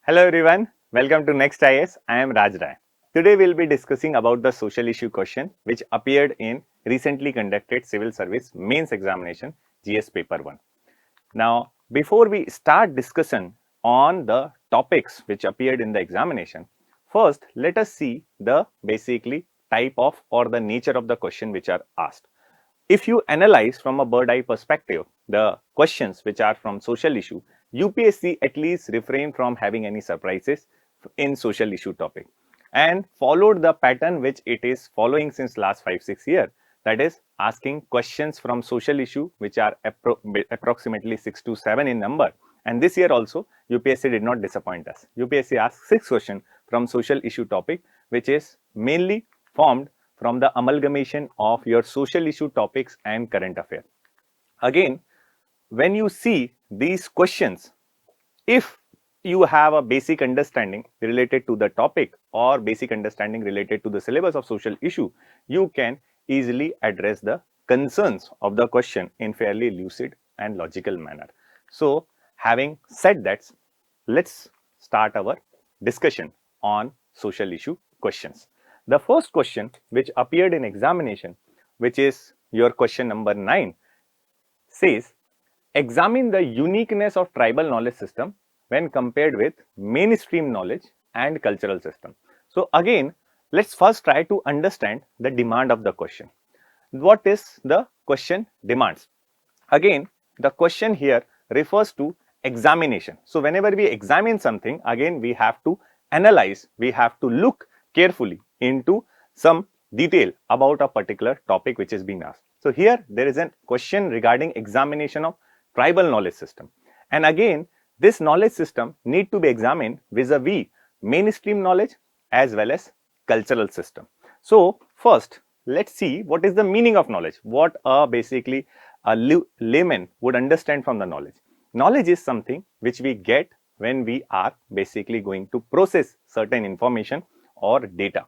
Hello everyone, welcome to Next IS. I am Raj Rai. Today we will be discussing about the social issue question which appeared in recently conducted Civil Service Mains Examination GS Paper 1. Now, before we start discussion on the topics which appeared in the examination, first let us see the basically type of or the nature of the question which are asked. If you analyze from a bird eye perspective the questions which are from social issue, UPSC at least refrain from having any surprises in social issue topic and followed the pattern which it is following since last 5-6 years, that is asking questions from social issue which are approximately 6 to 7 in number. And this year also UPSC did not disappoint us. UPSC asked 6 questions from social issue topic which is mainly formed from the amalgamation of your social issue topics and current affairs. Again, when you see these questions, if you have a basic understanding related to the topic or basic understanding related to the syllabus of social issue, you can easily address the concerns of the question in fairly lucid and logical manner. So, having said that, let's start our discussion on social issue questions. The first question which appeared in examination, which is your question number 9, says examine the uniqueness of tribal knowledge system when compared with mainstream knowledge and cultural system. So again, let's first try to understand the demand of the question. What is the question demands? Again, the question here refers to examination. So whenever we examine something, again we have to analyze, we have to look carefully into some detail about a particular topic which is being asked. So here there is a question regarding examination of tribal knowledge system, and again this knowledge system need to be examined vis-a-vis mainstream knowledge as well as cultural system. So first let's see what is the meaning of knowledge, what basically a layman would understand from the knowledge. Knowledge is something which we get when we are basically going to process certain information or data.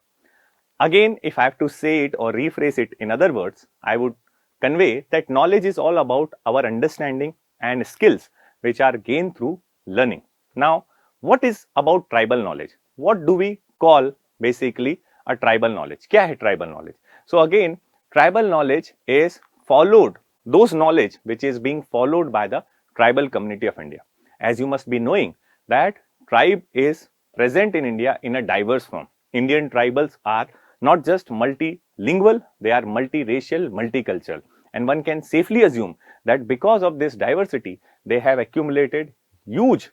Again, if I have to say it or rephrase it in other words, I would convey that knowledge is all about our understanding and skills which are gained through learning. Now, what is about tribal knowledge? What do we call basically a tribal knowledge? Kya hai tribal knowledge? So again, tribal knowledge is followed, those knowledge which is being followed by the tribal community of India. As you must be knowing that tribe is present in India in a diverse form. Indian tribals are not just multilingual, they are multiracial, multicultural, and one can safely assume that because of this diversity, they have accumulated huge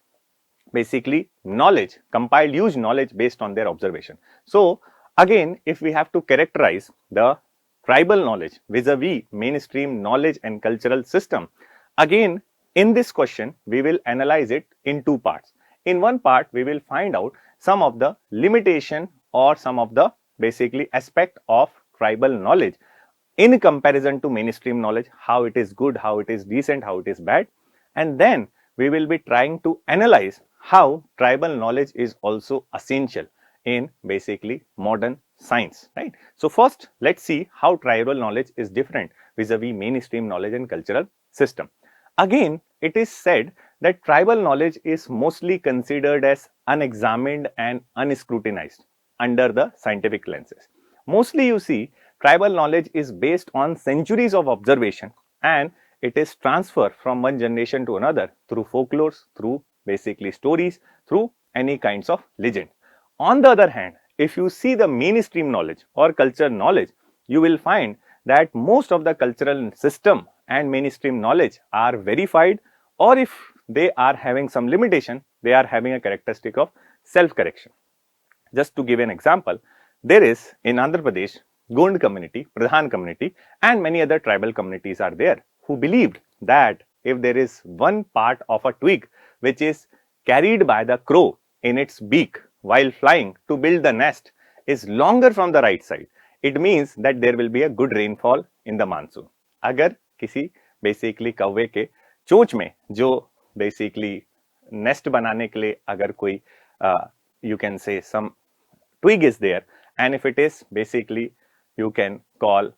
basically knowledge, compiled huge knowledge based on their observation. So again, if we have to characterize the tribal knowledge vis-a-vis mainstream knowledge and cultural system, again in this question we will analyze it in two parts. In one part we will find out some of the limitation or some of the basically aspect of tribal knowledge in comparison to mainstream knowledge, how it is good, how it is decent, how it is bad, and then we will be trying to analyze how tribal knowledge is also essential in basically modern science, right? So first let's see how tribal knowledge is different vis-a-vis mainstream knowledge and cultural system. Again, it is said that tribal knowledge is mostly considered as unexamined and unscrutinized under the scientific lenses. Mostly you see tribal knowledge is based on centuries of observation and it is transferred from one generation to another through folklores, through basically stories, through any kinds of legend. On the other hand, if you see the mainstream knowledge or cultural knowledge, you will find that most of the cultural system and mainstream knowledge are verified, or if they are having some limitation, they are having a characteristic of self-correction. Just to give an example, there is in Andhra Pradesh, Gond community, Pradhan community and many other tribal communities are there who believed that if there is one part of a twig which is carried by the crow in its beak while flying to build the nest is longer from the right side, it means that there will be a good rainfall in the monsoon. अगर किसी basically कौवे के चोंच में जो basically nest बनाने के लिए अगर कोई you can say some twig is there, and if it is basically you can call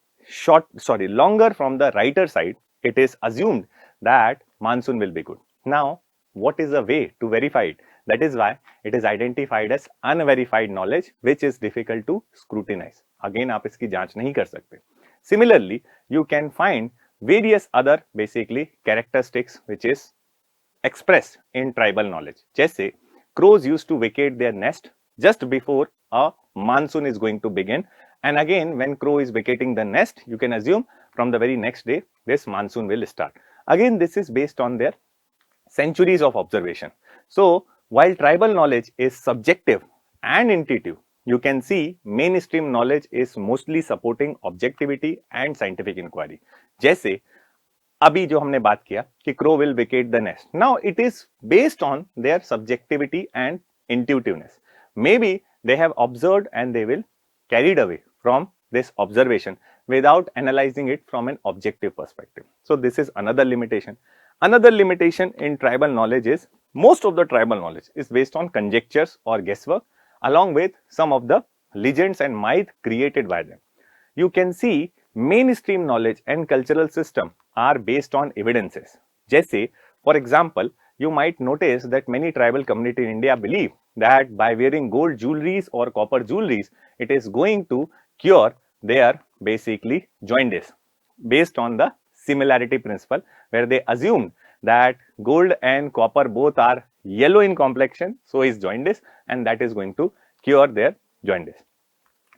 longer from the righter side, it is assumed that monsoon will be good. Now, what is the way to verify it? That is why it is identified as unverified knowledge which is difficult to scrutinize. Again, आप इसकी जांच नहीं कर सकते. Similarly, you can find various other basically characteristics which is expressed in tribal knowledge. जैसे crows used to vacate their nest just before a monsoon is going to begin, and again when crow is vacating the nest, you can assume from the very next day this monsoon will start. Again, this is based on their centuries of observation. So while tribal knowledge is subjective and intuitive, you can see mainstream knowledge is mostly supporting objectivity and scientific inquiry. जैसे अभी जो हमने बात किया कि crow will vacate the nest, now it is based on their subjectivity and intuitiveness. May be they have observed and they will carried away from this observation without analyzing it from an objective perspective. So this is another limitation. Another limitation in tribal knowledge is most of the tribal knowledge is based on conjectures or guesswork along with some of the legends and myth created by them. You can see mainstream knowledge and cultural system are based on evidences. जैसे for example, you might notice that many tribal community in India believe that by wearing gold jewelries or copper jewelries, it is going to cure their basically jaundice based on the similarity principle, where they assumed that gold and copper both are yellow in complexion, so is jaundice, and that is going to cure their jaundice.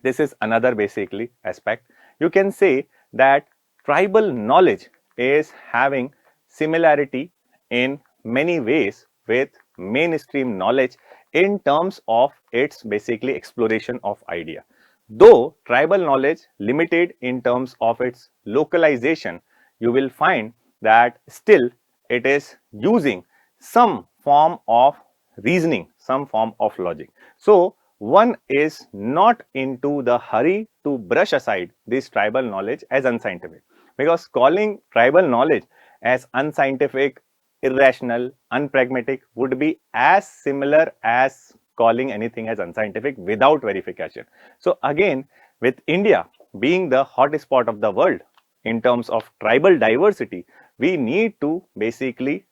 This is another basically aspect. You can say that tribal knowledge is having similarity in many ways with mainstream knowledge in terms of its basically exploration of idea. Though tribal knowledge limited in terms of its localization, you will find that still it is using some form of reasoning, some form of logic. So one is not into the hurry to brush aside this tribal knowledge as unscientific, because calling tribal knowledge as unscientific, irrational, unpragmatic would be as similar as calling anything as unscientific without verification. So again, with India being the hot spot of the world in terms of tribal diversity, we need to basically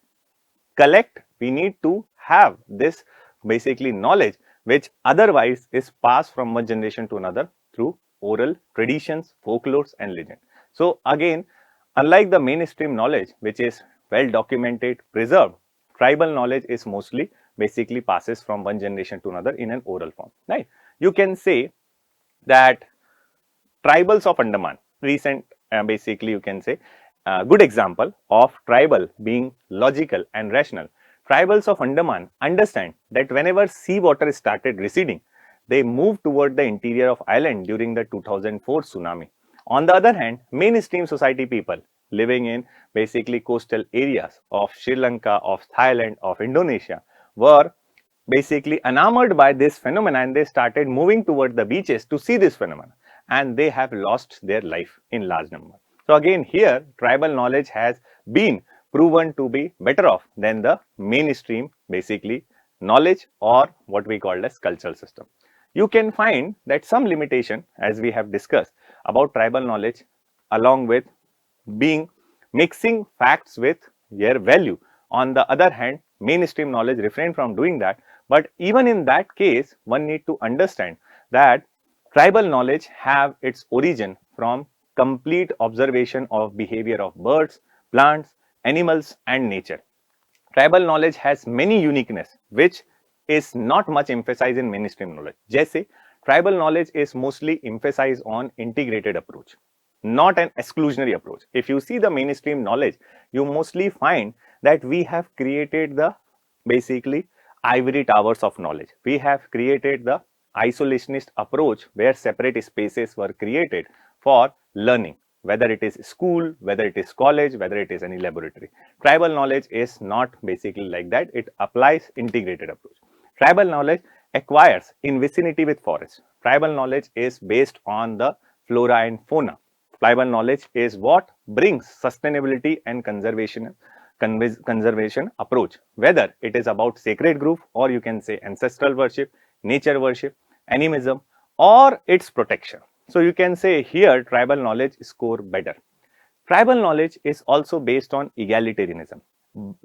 collect, we need to have this basically knowledge which otherwise is passed from one generation to another through oral traditions, folklores and legend. So again, unlike the mainstream knowledge which is well documented, preserved, tribal knowledge is mostly basically passes from one generation to another in an oral form, right? You can say that tribals of Andaman, recent basically you can say good example of tribal being logical and rational. Tribals of Andaman understand that whenever sea water started receding, they moved toward the interior of island during the 2004 tsunami. On the other hand, mainstream society people living in basically coastal areas of Sri Lanka, of Thailand, of Indonesia were basically enamored by this phenomenon, and they started moving toward the beaches to see this phenomenon, and they have lost their life in large number. So again, here tribal knowledge has been proven to be better off than the mainstream basically knowledge or what we call as cultural system. You can find that some limitation, as we have discussed about tribal knowledge, along with being mixing facts with their value. On the other hand, mainstream knowledge refrain from doing that, but even in that case, one need to understand that tribal knowledge have its origin from complete observation of behavior of birds, plants, animals and nature. Tribal knowledge has many uniqueness which is not much emphasized in mainstream knowledge. जैसे tribal knowledge is mostly emphasized on integrated approach, not an exclusionary approach. If you see the mainstream knowledge, you mostly find that we have created the basically ivory towers of knowledge. We have created the isolationist approach where separate spaces were created for learning, whether it is school, whether it is college, whether it is any laboratory. Tribal knowledge is not basically like that. It applies integrated approach. Tribal knowledge acquires in vicinity with forest. Tribal knowledge is based on the flora and fauna. Tribal knowledge is what brings sustainability and conservation approach, whether it is about sacred group or you can say ancestral worship, nature worship, animism or its protection. So you can say here tribal knowledge score better. Tribal knowledge is also based on egalitarianism.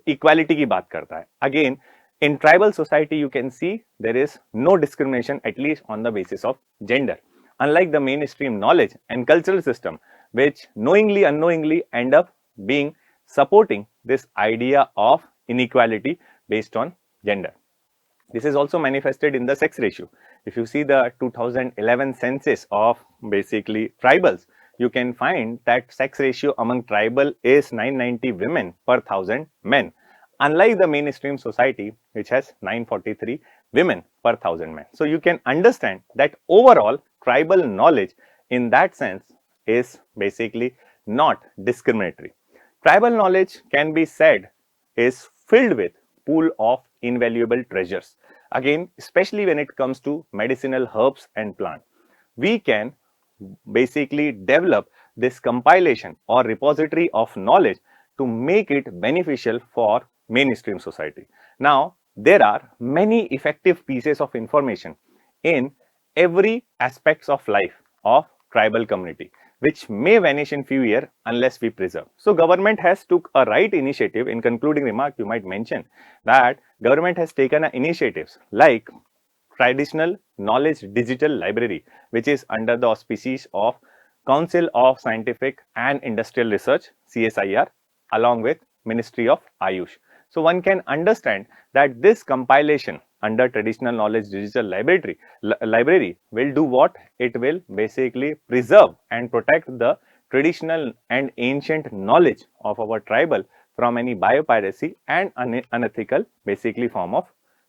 Equality की बात करता है. Again, In tribal society, you can see there is no discrimination, at least on the basis of gender. Unlike the mainstream knowledge and cultural system, which knowingly, unknowingly end up being supporting this idea of inequality based on gender. This is also manifested in the sex ratio. If you see the 2011 census of basically tribals, you can find that sex ratio among tribal is 990 women per 1000 men, unlike the mainstream society which has 943 women per 1000 men. So you can understand that overall tribal knowledge in that sense is basically not discriminatory. Tribal knowledge can be said is filled with pool of invaluable treasures. Again, especially when it comes to medicinal herbs and plant, we can basically develop this compilation or repository of knowledge to make it beneficial for mainstream society. Now, there are many effective pieces of information in every aspects of life of tribal community, which may vanish in few years unless we preserve. So government has took a right initiative. In concluding remark, you might mention that government has taken initiatives like traditional knowledge digital library, which is under the auspices of Council of Scientific and Industrial Research, CSIR, along with Ministry of Ayush. So one can understand that this compilation under traditional knowledge digital library will do what? It will basically preserve and protect the traditional and ancient knowledge of our tribal from any biopiracy and unethical basically form of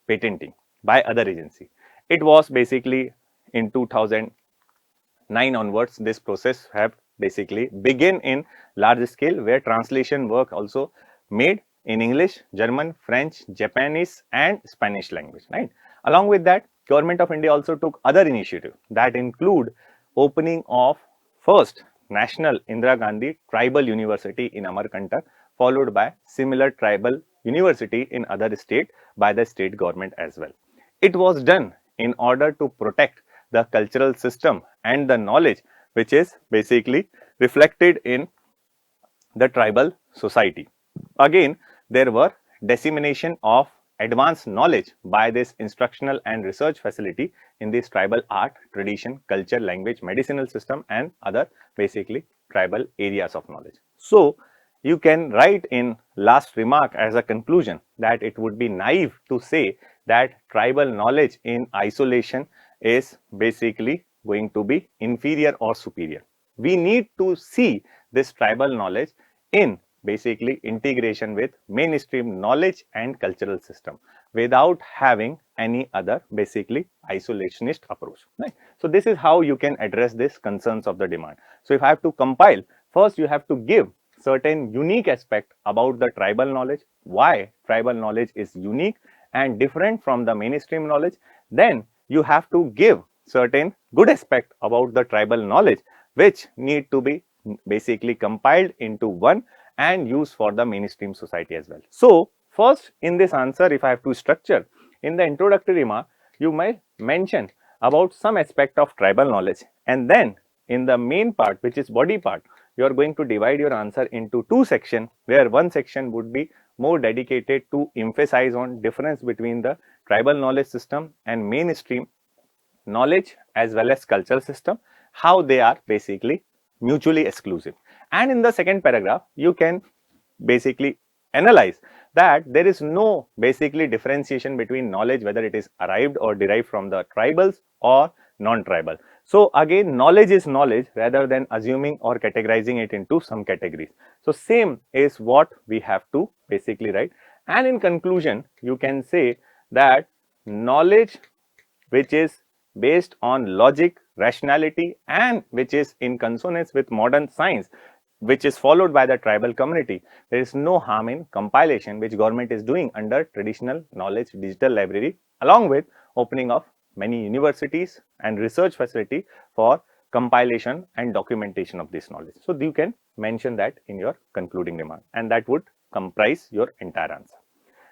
patenting by other agency. It was basically in 2009 onwards, this process have basically begin in large scale, where translation work also made in English, German, French, Japanese and Spanish language, right? Along with that, Government of India also took other initiatives that include opening of first National Indira Gandhi Tribal University in Amarkantak, followed by similar tribal university in other state by the state government as well. It was done in order to protect the cultural system and the knowledge which is basically reflected in the tribal society. Again, there were dissemination of advanced knowledge by this instructional and research facility in this tribal art, tradition, culture, language, medicinal system and other basically tribal areas of knowledge. So, you can write in last remark as a conclusion that it would be naive to say that tribal knowledge in isolation is basically going to be inferior or superior. We need to see this tribal knowledge in basically integration with mainstream knowledge and cultural system without having any other basically isolationist approach, right? So this is how you can address this concerns of the demand. So if I have to compile, first you have to give certain unique aspect about the tribal knowledge, why tribal knowledge is unique and different from the mainstream knowledge. Then you have to give certain good aspect about the tribal knowledge which need to be basically compiled into one and used for the mainstream society as well. So first in this answer, if I have to structure in the introductory remark, you might mention about some aspect of tribal knowledge, and then in the main part, which is body part, you are going to divide your answer into two sections, where one section would be more dedicated to emphasize on difference between the tribal knowledge system and mainstream knowledge as well as cultural system, how they are basically mutually exclusive. And in the second paragraph, you can basically analyze that there is no basically differentiation between knowledge, whether it is arrived or derived from the tribals or non-tribal. So again, knowledge is knowledge rather than assuming or categorizing it into some categories. So same is what we have to basically write. And in conclusion, you can say that knowledge which is based on logic, rationality and which is in consonance with modern science, which is followed by the tribal community, there is no harm in compilation which government is doing under traditional knowledge digital library, along with opening of many universities and research facility for compilation and documentation of this knowledge. So you can mention that in your concluding remark, and that would comprise your entire answer.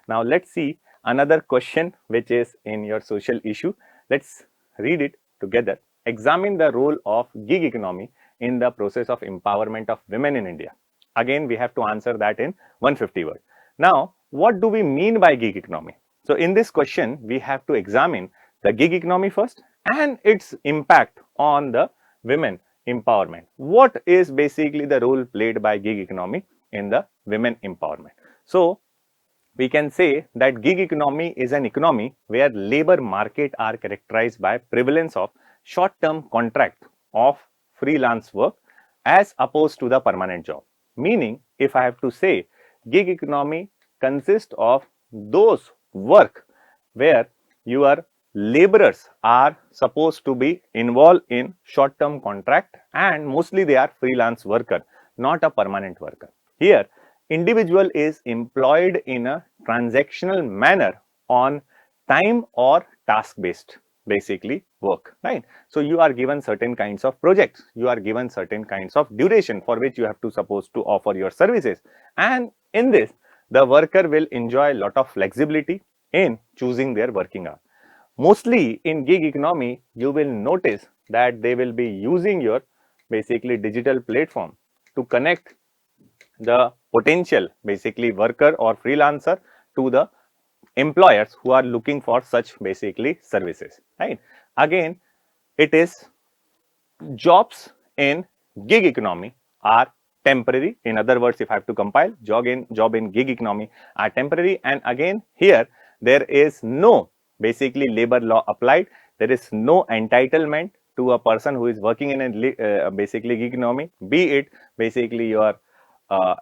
Now let's see another question which is in your social issue. Let's read it together. Examine the role of gig economy in the process of empowerment of women in India. Again, we have to answer that in 150 words. Now, what do we mean by gig economy? So in this question, we have to examine the gig economy first and its impact on the women empowerment. What is basically the role played by gig economy in the women empowerment? So we can say that gig economy is an economy where labor market are characterized by prevalence of short-term contract of freelance work as opposed to the permanent job. Meaning, if I have to say, gig economy consists of those work where your laborers are supposed to be involved in short-term contract and mostly they are freelance worker, not a permanent worker. Here, individual is employed in a transactional manner on time or task based basically work, right? So you are given certain kinds of projects, you are given certain kinds of duration for which you have to supposed to offer your services, and in this the worker will enjoy a lot of flexibility in choosing their working hour. Mostly in gig economy, you will notice that they will be using your basically digital platform to connect the potential basically worker or freelancer to the employers who are looking for such basically services, right? Again, it is jobs in gig economy are temporary. In other words, if I have to compile, job in gig economy are temporary, and again here there is no basically labor law applied. There is no entitlement to a person who is working in a basically gig economy, be it basically your uh,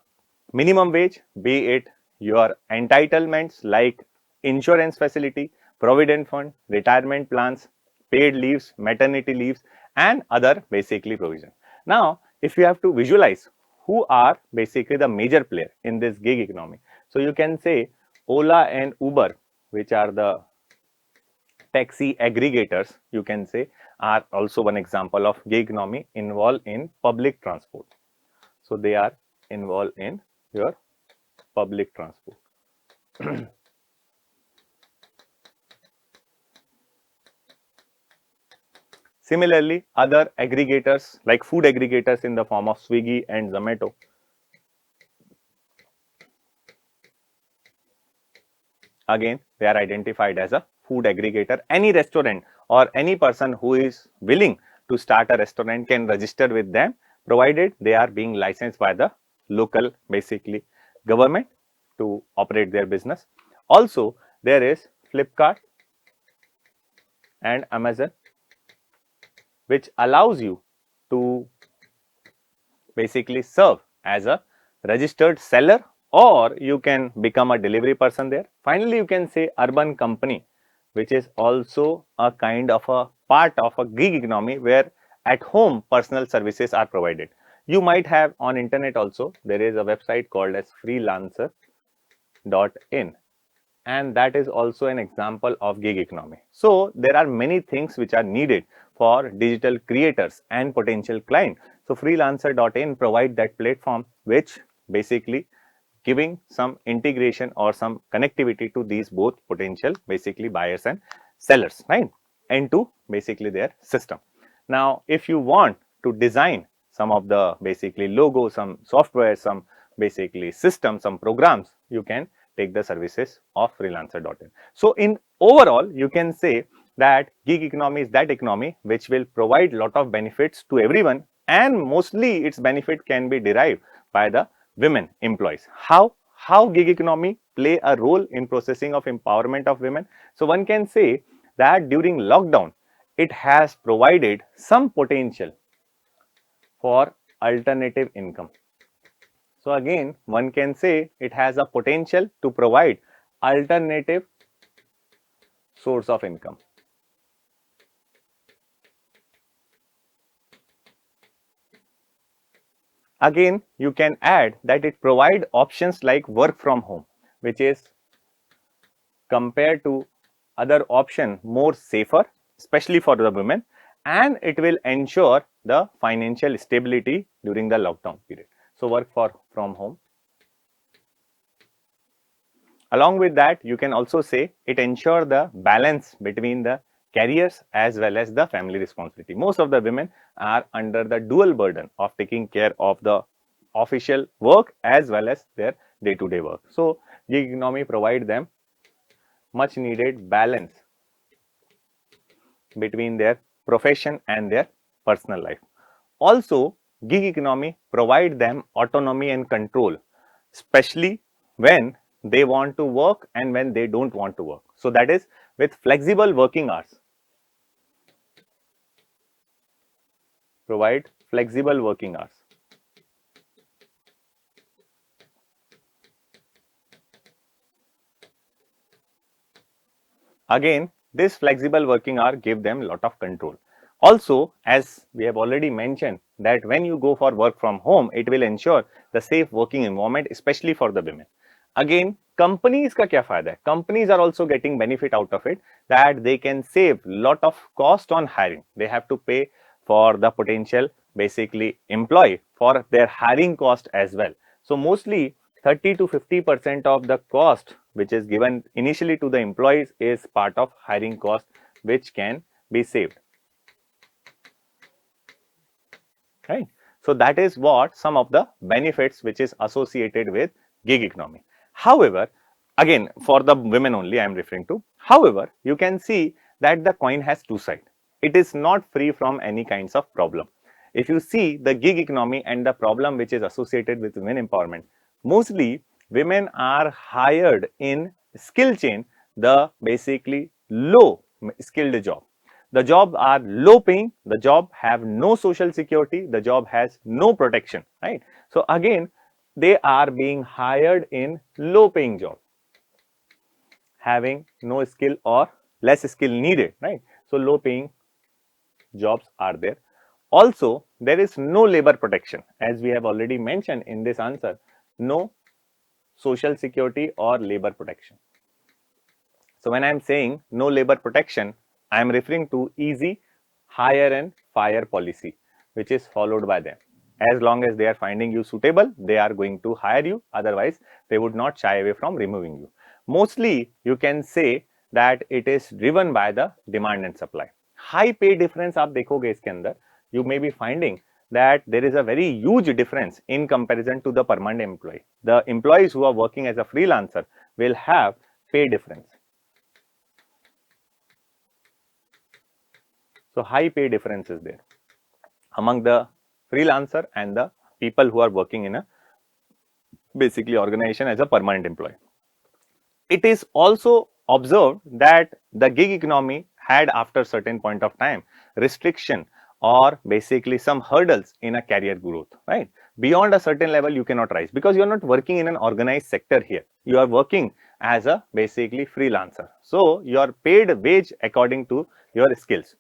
minimum wage, be it your entitlements like insurance facility, provident fund, retirement plans, paid leaves, maternity leaves, and other basically provision. Now, if you have to visualize who are basically the major player in this gig economy, so you can say Ola and Uber, which are the taxi aggregators, you can say, are also one example of gig economy involved in public transport. So they are involved in your public transport. Similarly, other aggregators like food aggregators in the form of Swiggy and Zomato. Again, they are identified as a food aggregator. Any restaurant or any person who is willing to start a restaurant can register with them, provided they are being licensed by the local basically government to operate their business. Also, there is Flipkart and Amazon, which allows you to basically serve as a registered seller, or you can become a delivery person there. Finally, you can say urban company, which is also a kind of a part of a gig economy where at home personal services are provided. You might have on internet also, there is a website called as freelancer.in, and that is also an example of gig economy. So there are many things which are needed for digital creators and potential client. So freelancer.in provide that platform which basically giving some integration or some connectivity to these both potential basically buyers and sellers, right, into basically their system. Now if you want to design some of the basically logo, some software, some basically system, some programs, you can take the services of freelancer.in. So in overall, you can say that gig economy is that economy which will provide lot of benefits to everyone, and mostly its benefit can be derived by the women employees. How gig economy play a role in processing of empowerment of women? So one can say that during lockdown, it has provided some potential for alternative income. So again, one can say it has a potential to provide alternative source of income. Again, you can add that it provide options like work from home, which is compared to other option more safer, especially for the women, and it will ensure the financial stability during the lockdown period. So work from home. Along with that, you can also say it ensure the balance between the careers as well as the family responsibility. Most of the women are under the dual burden of taking care of the official work as well as their day-to-day work. So gig economy provide them much needed balance between their profession and their personal life. Also, gig economy provide them autonomy and control, especially when they want to work and when they don't want to work. So that is with flexible working hours. Provide flexible working hours. Again, this flexible working hour give them lot of control. Also, as we have already mentioned that when you go for work from home, it will ensure the safe working environment, especially for the women. Again, companies का क्या फायदा है? Companies are also getting benefit out of it, that they can save lot of cost on hiring. They have to pay for the potential basically employee for their hiring cost as well. So mostly 30 to 50% of the cost which is given initially to the employees is part of hiring cost, which can be saved. Right. So that is what some of the benefits which is associated with gig economy. However, again for the women only I am referring to. However, you can see that the coin has two sides. It is not free from any kinds of problem. If you see the gig economy and the problem which is associated with women empowerment, mostly women are hired in skill chain, the basically low skilled job. The job are low paying, the job have no social security, the job has no protection, right? So again, they are being hired in low paying job, having no skill or less skill needed, right? So low paying jobs are there. Also, there is no labor protection, as we have already mentioned in this answer, no social security or labor protection. So when I am saying no labor protection, I am referring to easy hire and fire policy, which is followed by them. As long as they are finding you suitable, they are going to hire you. Otherwise, they would not shy away from removing you. Mostly, you can say that it is driven by the demand and supply. High pay difference आप देखोगे इसके अंदर, you may be finding that there is a very huge difference in comparison to the permanent employee. The employees who are working as a freelancer will have pay difference. So high pay difference is there among the freelancer and the people who are working in a basically organization as a permanent employee. It is also observed that the gig economy had after certain point of time restriction or basically some hurdles in a career growth, right? Beyond a certain level you cannot rise because you are not working in an organized sector here. You are working as a basically freelancer. So you are paid wage according to your skills.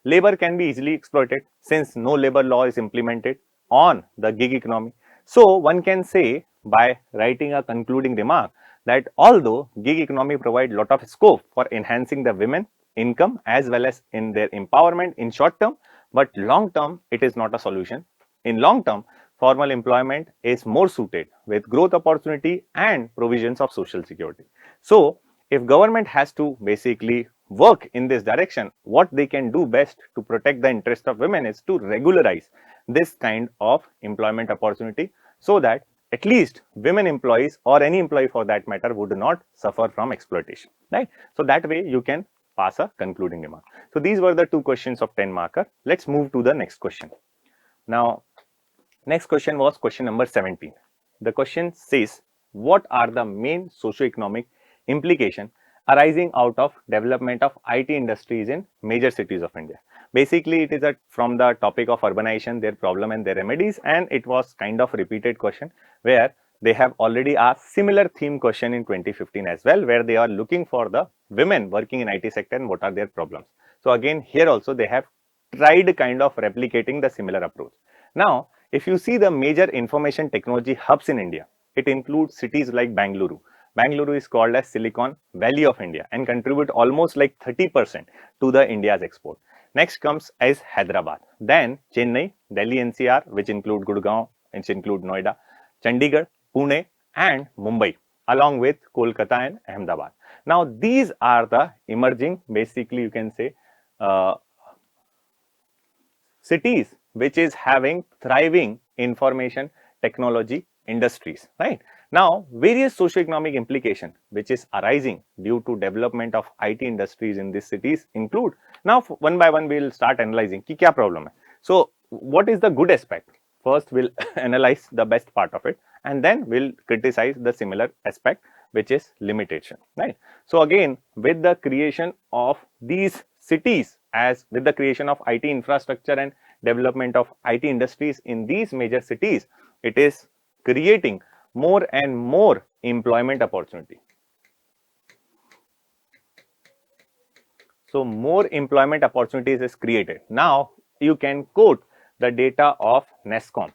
Labor can be easily exploited since no labor law is implemented on the gig economy. So one can say by writing a concluding remark that although gig economy provides lot of scope for enhancing the women income as well as in their empowerment in short term, but long term it is not a solution. In long term, formal employment is more suited with growth opportunity and provisions of social security. So if government has to basically work in this direction, what they can do best to protect the interest of women is to regularize this kind of employment opportunity so that at least women employees or any employee for that matter would not suffer from exploitation, right? So that way you can pass a concluding remark. So these were the two questions of 10 marker. Let's move to the next question. Now, next question was question number 17. The question says, what are the main socio-economic implications arising out of development of IT industries in major cities of India? Basically, it is from the topic of urbanization, their problem and their remedies, and it was kind of repeated question where they have already asked similar theme question in 2015 as well, where they are looking for the women working in IT sector and what are their problems. So again, here also they have tried kind of replicating the similar approach. Now, if you see the major information technology hubs in India, it includes cities like Bangalore. Bangalore is called as Silicon Valley of India and contribute almost like 30% to the India's export. Next comes as Hyderabad, then Chennai, Delhi NCR, which include Gurgaon, which include Noida, Chandigarh, Pune and Mumbai, along with Kolkata and Ahmedabad. Now these are the emerging, basically you can say cities which is having thriving information technology industries, right? Now, various socio-economic implications which is arising due to development of IT industries in these cities include. Now, one by one, we will start analyzing ki kya problem hai. So, what is the good aspect? First, we'll analyze the best part of it, and then we'll criticize the similar aspect, which is limitation, right? So, again, with the creation of these cities, as with the creation of IT infrastructure and development of IT industries in these major cities, it is creating more and more employment opportunity. So, more employment opportunities is created. Now, you can quote the data of NESCOM.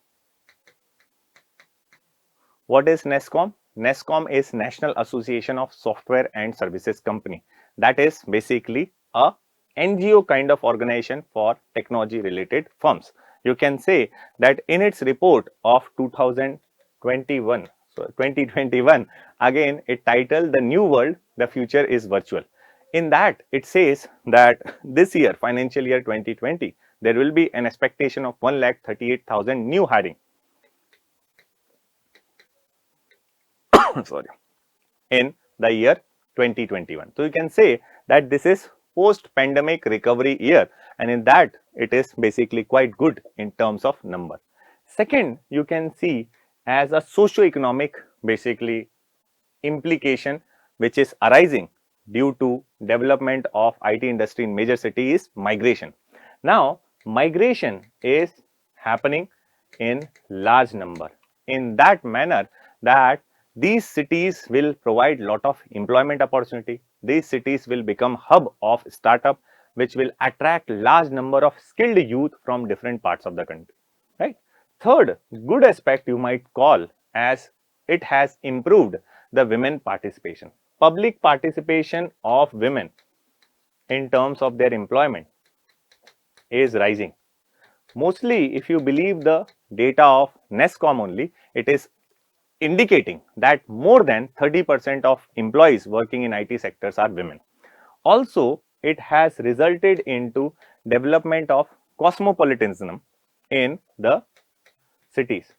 What is NESCOM? NESCOM is National Association of Software and Services Company. That is basically a NGO kind of organization for technology related firms. You can say that in its report of 2021, so 2021, again it titled The New World, the Future is Virtual. In that, it says that this year, financial year 2020, there will be an expectation of 1,38,000 new hiring. Sorry, in the year 2021. So, you can say that this is post-pandemic recovery year, and in that it is basically quite good in terms of number. Second, you can see as a socio-economic basically implication which is arising due to development of IT industry in major city is migration. Now, migration is happening in large number in that manner that these cities will provide lot of employment opportunity. These cities will become hub of startup which will attract large number of skilled youth from different parts of the country, right? Third good aspect you might call as it has improved the women participation. Public participation of women in terms of their employment is rising. Mostly, if you believe the data of NESCOM only, it is indicating that more than 30% of employees working in IT sectors are women. Also, it has resulted into development of cosmopolitanism in the cities.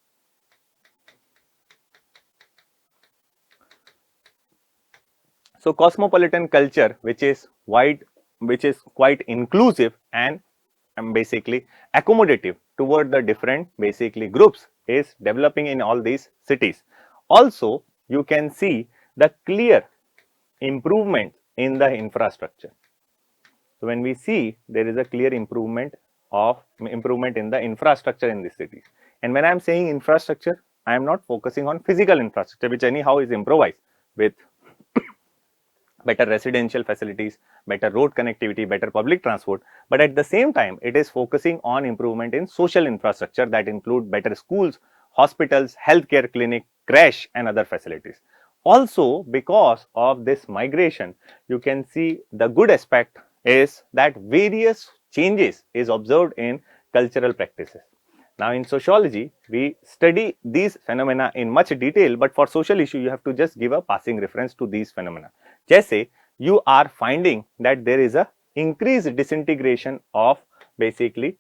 So, cosmopolitan culture, which is wide, which is quite inclusive and basically accommodative toward the different basically groups, is developing in all these cities. Also, you can see the clear improvement in the infrastructure. So, when we see there is a clear improvement in the infrastructure in these cities, and when I am saying infrastructure, I am not focusing on physical infrastructure, which anyhow is improvised with better residential facilities, better road connectivity, better public transport, but at the same time it is focusing on improvement in social infrastructure that include better schools, hospitals, healthcare clinic, crash and other facilities. Also, because of this migration, you can see the good aspect is that various changes is observed in cultural practices. Now, in sociology, we study these phenomena in much detail, but for social issue, you have to just give a passing reference to these phenomena. Jaise, you are finding that there is a increased disintegration of basically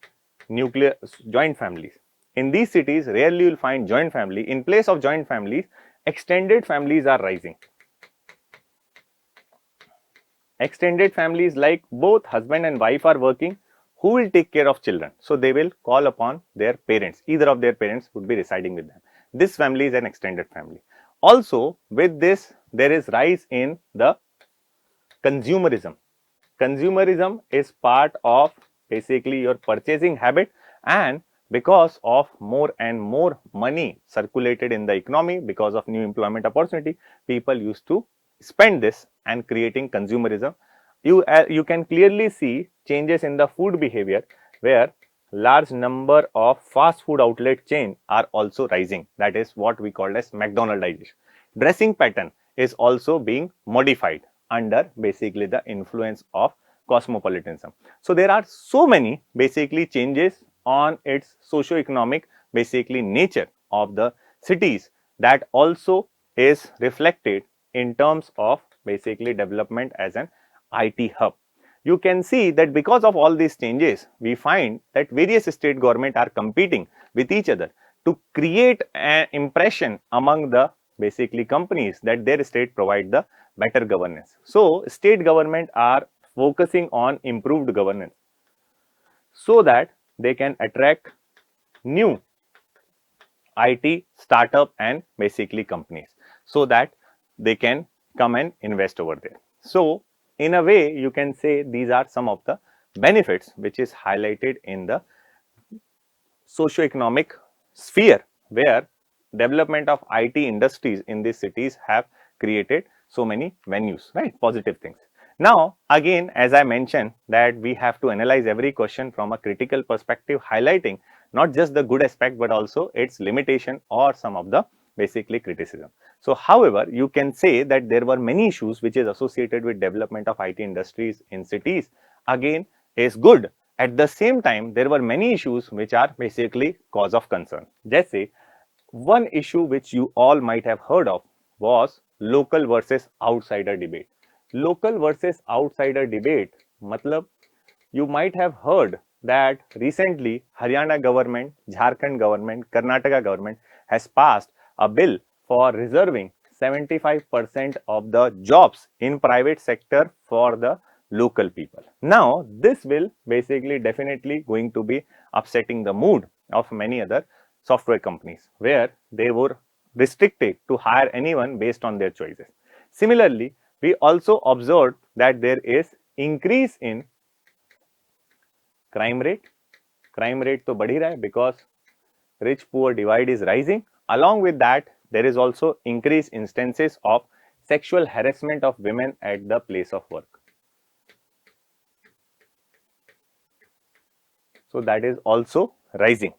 nuclear joint families. In these cities, rarely you will find joint family. In place of joint families, extended families are rising. Extended families like both husband and wife are working. Who will take care of children? So, they will call upon their parents. Either of their parents would be residing with them. This family is an extended family. Also, with this, there is rise in the consumerism. Consumerism is part of basically your purchasing habit, and because of more and more money circulated in the economy because of new employment opportunity, people used to spend this and creating consumerism. You can clearly see changes in the food behavior where large number of fast food outlet chain are also rising. That is what we call as McDonaldization. Dressing pattern is also being modified under basically the influence of cosmopolitanism. So, there are so many basically changes on its socio-economic basically nature of the cities that also is reflected in terms of basically development as an IT hub. You can see that because of all these changes, we find that various state government are competing with each other to create an impression among the basically companies that their state provide the better governance. So state government are focusing on improved governance so that they can attract new IT startup and basically companies so that they can come and invest over there. So in a way you can say these are some of the benefits which is highlighted in the socio-economic sphere where development of IT industries in these cities have created so many venues, right? Positive things. Now, again, as I mentioned that we have to analyze every question from a critical perspective, highlighting not just the good aspect, but also its limitation or some of the basically criticism. So, however, you can say that there were many issues which is associated with development of IT industries in cities. Again, is good. At the same time, there were many issues which are basically cause of concern. Just say one issue which you all might have heard of was local versus outsider debate. Local versus outsider debate, matlab you might have heard that recently Haryana government, Jharkhand government, Karnataka government has passed a bill for reserving 75% of the jobs in private sector for the local people. Now, this will basically definitely going to be upsetting the mood of many other software companies where they were restricted to hire anyone based on their choices. Similarly, we also observed that there is increase in crime rate तो बढ़ ही रहा है because rich poor divide is rising. Along with that, there is also increased instances of sexual harassment of women at the place of work. So that is also rising.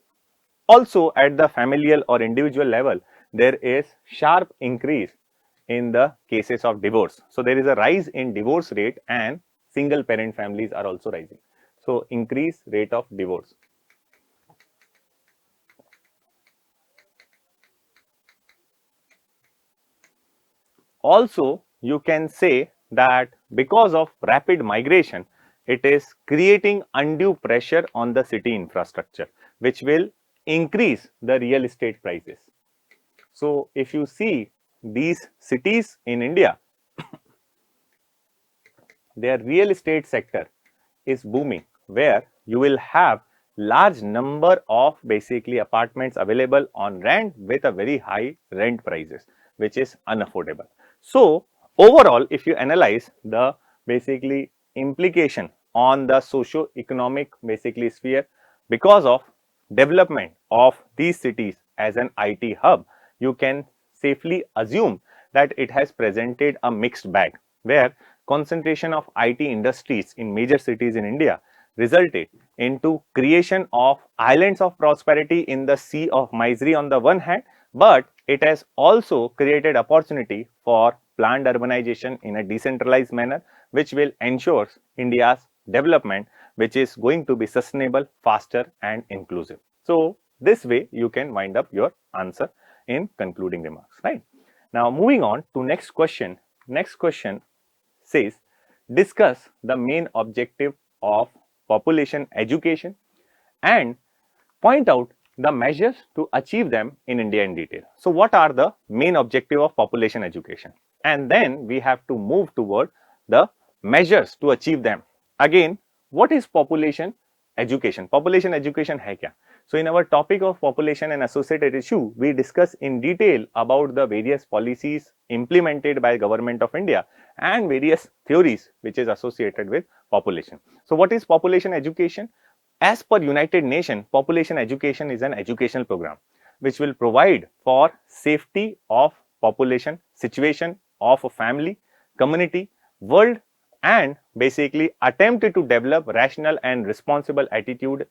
Also at the familial or individual level, there is sharp increase in the cases of divorce. So there is a rise in divorce rate and single parent families are also rising. So increase rate of divorce. Also, you can say that because of rapid migration, it is creating undue pressure on the city infrastructure, which will increase the real estate prices. So if you see these cities in India, their real estate sector is booming, where you will have large number of basically apartments available on rent with a very high rent prices, which is unaffordable. So overall, if you analyze the basically implication on the socio-economic basically sphere because of development of these cities as an IT hub, you can safely assume that it has presented a mixed bag where concentration of IT industries in major cities in India resulted into creation of islands of prosperity in the sea of misery on the one hand, but it has also created opportunity for planned urbanization in a decentralized manner, which will ensure India's development, which is going to be sustainable, faster and inclusive. So this way you can wind up your answer in concluding remarks, right? Now moving on to next question. Next question says, discuss the main objective of population education and point out the measures to achieve them in India in detail. So what are the main objective of population education? And then we have to move toward the measures to achieve them. Again, what is population education? Population education hai kya? So in our topic of population and associated issue, we discuss in detail about the various policies implemented by Government of India and various theories which is associated with population. So what is population education? As per United Nations, population education is an educational program which will provide for safety of population, situation of a family, community, world and basically attempt to develop rational and responsible attitude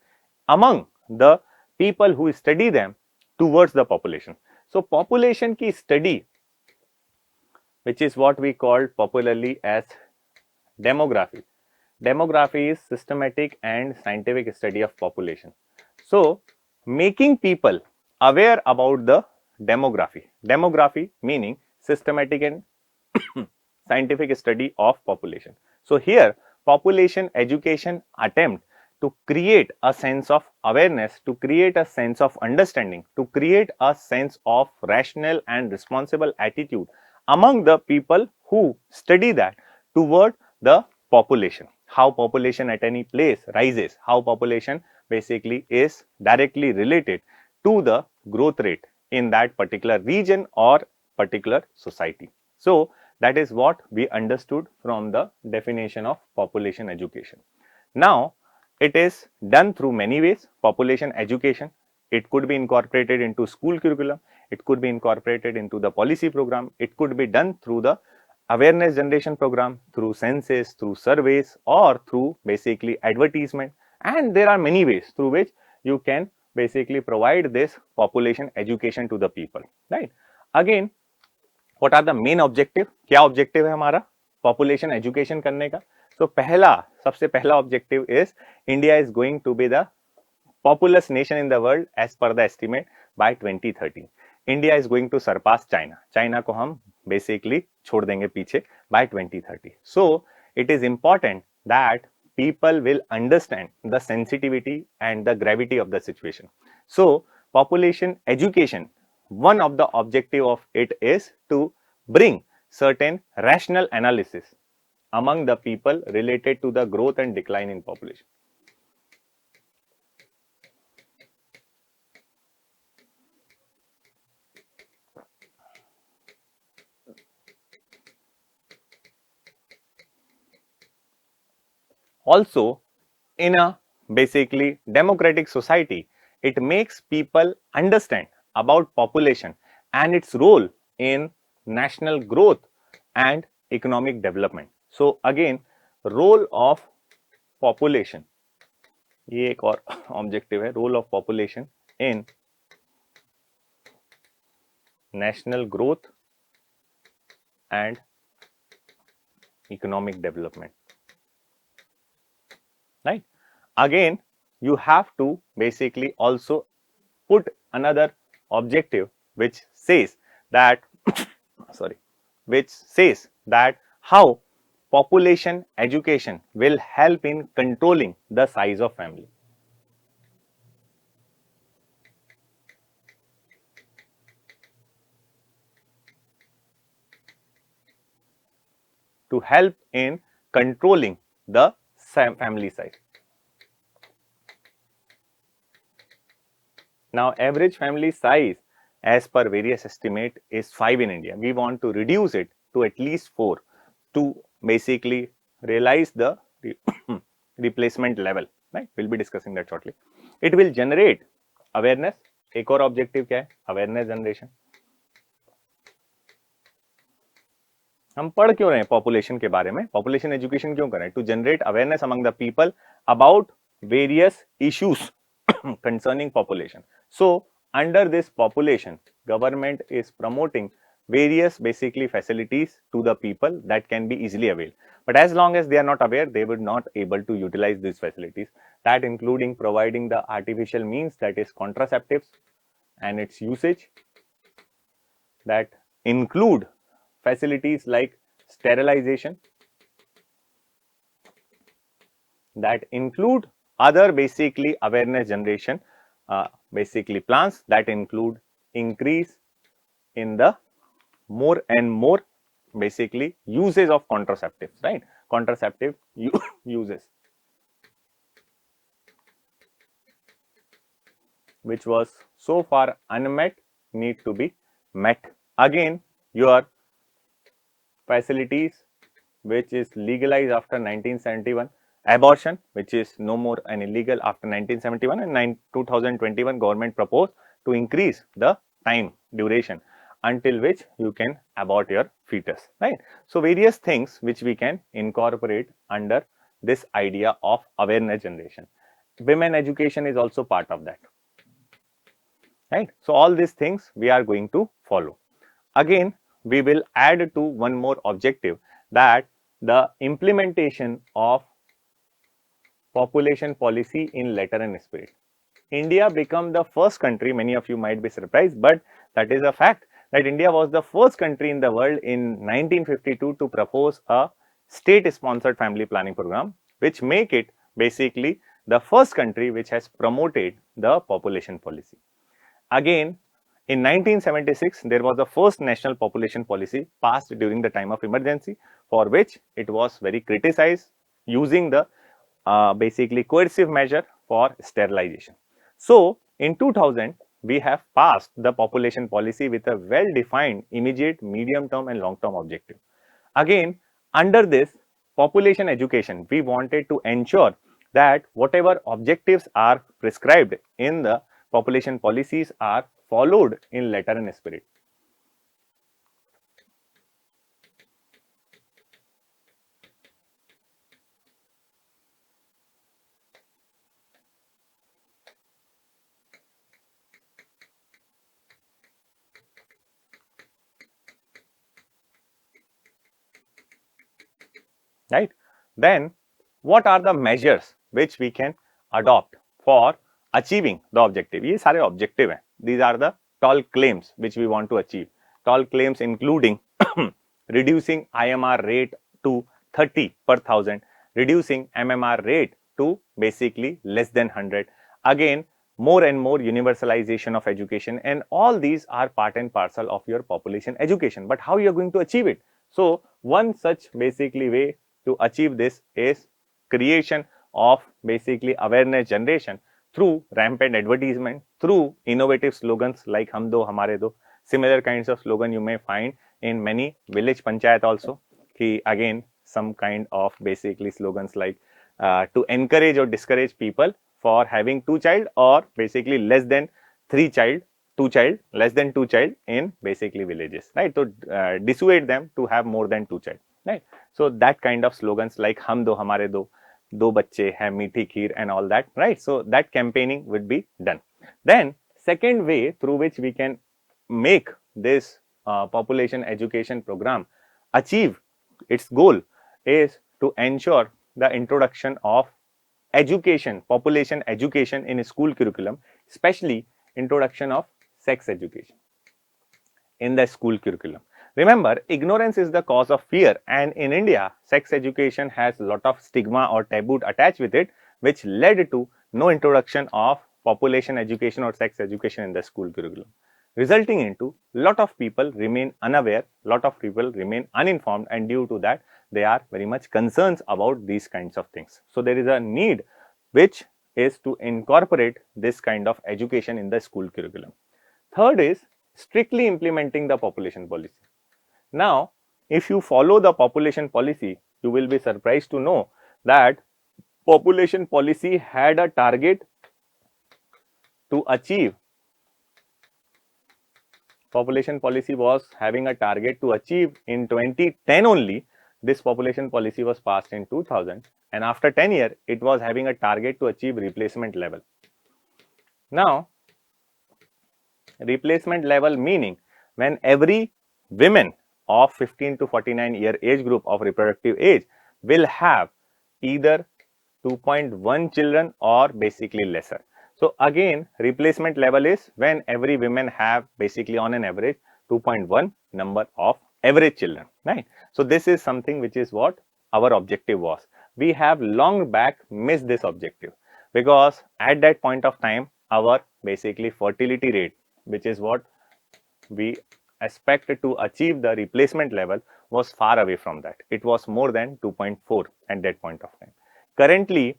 among the people who study them towards the population. So population ki study, which is what we call popularly as demography. Demography is systematic and scientific study of population. So making people aware about the demography. Demography meaning systematic and scientific study of population. So here population education attempt to create a sense of awareness, to create a sense of understanding, to create a sense of rational and responsible attitude among the people who study that toward the population, how population at any place rises, how population basically is directly related to the growth rate in that particular region or particular society. So that is what we understood from the definition of population education. Now it is done through many ways. Population education, it could be incorporated into school curriculum, it could be incorporated into the policy program, it could be done through the awareness generation program, through census, through surveys, or through basically advertisement, and there are many ways through which you can basically provide this population education to the people, right? Again, what are the main objective? क्या objective है हमारा population education करने का? So पहला, सबसे पहला objective is India is going to be the populous nation in the world as per the estimate by 2030. India is going to surpass China. China को हम basically छोड़ देंगे पीछे by 2030. So it is important that people will understand the sensitivity and the gravity of the situation. So population education, one of the objective of it is to bring certain rational analysis among the people related to the growth and decline in population. Also, in a basically democratic society, it makes people understand about population and its role in national growth and economic development. So again, role of population, ये एक और objective है, role of population in national growth and economic development, right? Again, you have to basically also put another objective which says that sorry, which says that how population education will help in controlling the size of family. To help in controlling the family size. Now, average family size as per various estimate is 5 in India. We want to reduce it to at least 4 to basically realize the replacement level, right? We'll be discussing that shortly. It will generate awareness. एक और objective क्या है? Awareness generation. हम पढ़ क्यों रहे हैं population के बारे में? पॉपुलेशन एजुकेशन क्यों कर रहे हैं? To generate awareness among the people about various issues concerning population. So under this population, government is promoting various basically facilities to the people that can be easily availed. But as long as they are not aware, they would not able to utilize these facilities. That including providing the artificial means, that is contraceptives and its usage, that include facilities like sterilization, that include other basically awareness generation basically plans, that include increase in the more and more basically uses of contraceptives, right? Contraceptive uses, which was so far unmet, need to be met. Again, your facilities which is legalized after 1971, abortion which is no more an illegal after 1971, and 2021 government proposed to increase the time duration until which you can abort your fetus, right? So various things which we can incorporate under this idea of awareness generation. Women education is also part of that, right? So all these things we are going to follow. Again, we will add to one more objective, that the implementation of population policy in letter and spirit. India became the first country, many of you might be surprised, but that is a fact, that India was the first country in the world in 1952 to propose a state sponsored family planning program, which make it basically the first country which has promoted the population policy. Again, in 1976, there was the first national population policy passed during the time of emergency, for which it was very criticized, using the basically coercive measure for sterilization. So, in 2000, we have passed the population policy with a well-defined immediate, medium-term and long-term objective. Again, under this population education, we wanted to ensure that whatever objectives are prescribed in the population policies are followed in letter and spirit. Right? Then, what are the measures which we can adopt for achieving the objective? ये सारे objective हैं. These are the tall claims which we want to achieve. Tall claims including reducing IMR rate to 30 per thousand, reducing MMR rate to basically less than 100. Again, more and more universalization of education, and all these are part and parcel of your population education. But how you are going to achieve it? So, one such basically way to achieve this is creation of basically awareness generation through rampant advertisement, through innovative slogans like Hum Do Hamare Do. Similar kinds of slogan you may find in many village panchayat also. Again, some kind of basically slogans like to encourage or discourage people for having 2 child, or basically less than 3 child, 2 child, less than 2 child in basically villages, right? To dissuade them to have more than 2 child, right? So that kind of slogans like Hum Do Hamare Do bacche hai meethi kheer and all that, right? So that campaigning would be done. Then second way through which we can make this population education program achieve its goal is to ensure the introduction of education, population education in school curriculum, especially introduction of sex education in the school curriculum. Remember, ignorance is the cause of fear, and in India, sex education has a lot of stigma or taboo attached with it, which led to no introduction of population education or sex education in the school curriculum, resulting into lot of people remain unaware, lot of people remain uninformed, and due to that, they are very much concerned about these kinds of things. So there is a need which is to incorporate this kind of education in the school curriculum. Third is strictly implementing the population policy. Now, if you follow the population policy, you will be surprised to know that population policy had a target to achieve. Population policy was having a target to achieve in 2010 only. This population policy was passed in 2000, and after 10 years, it was having a target to achieve replacement level. Now, replacement level meaning when every women of 15 to 49 year age group of reproductive age will have either 2.1 children or basically lesser. So again, replacement level is when every women have basically on an average 2.1 number of average children, right? So this is something which is what our objective was. We have long back missed this objective because at that point of time, our basically fertility rate, which is what we expected to achieve the replacement level, was far away from that. It was more than 2.4 at that point of time. Currently,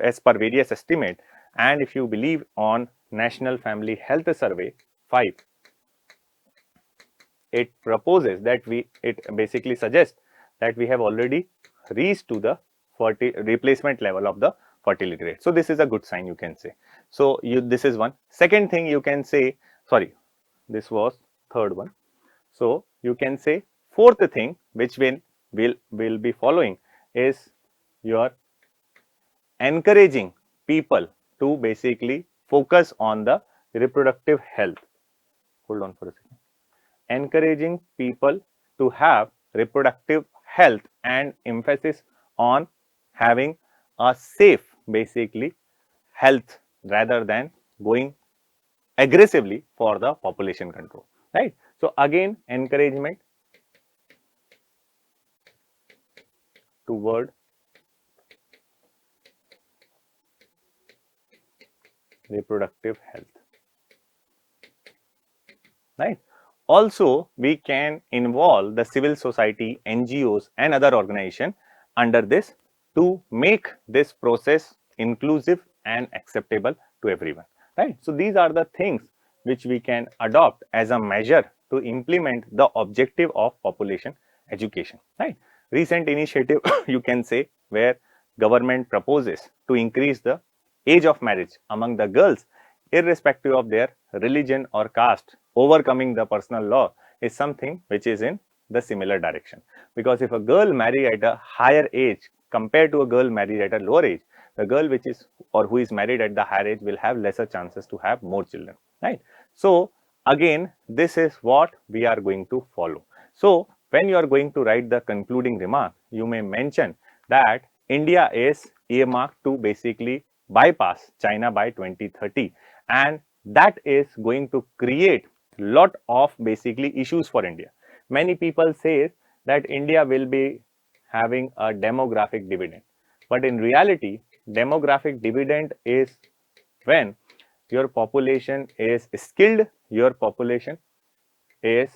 as per various estimate, and if you believe on National Family Health Survey 5, it proposes that it basically suggests that we have already reached to the replacement level of the fertility rate. So this is a good sign, you can say. So this is one. Second thing you can say, sorry, this was third one. So you can say fourth thing which will be following is your encouraging people to basically focus on the reproductive health. Hold on for a second. Encouraging people to have reproductive health and emphasis on having a safe basically health rather than going aggressively for the population control, right? So again, encouragement toward reproductive health. Right. Also, we can involve the civil society, NGOs and other organizations under this to make this process inclusive and acceptable to everyone. Right. So, these are the things which we can adopt as a measure to implement the objective of population education. Right. Recent initiative you can say where government proposes to increase the age of marriage among the girls irrespective of their religion or caste, overcoming the personal law is something which is in the similar direction. Because if a girl marry at a higher age compared to a girl married at a lower age, the girl which is or who is married at the higher age will have lesser chances to have more children, right? So again, this is what we are going to follow. So when you are going to write the concluding remark, you may mention that India is earmarked to basically bypass China by 2030, and that is going to create lot of basically issues for India. Many people say that India will be having a demographic dividend, but in reality demographic dividend is when your population is skilled, your population is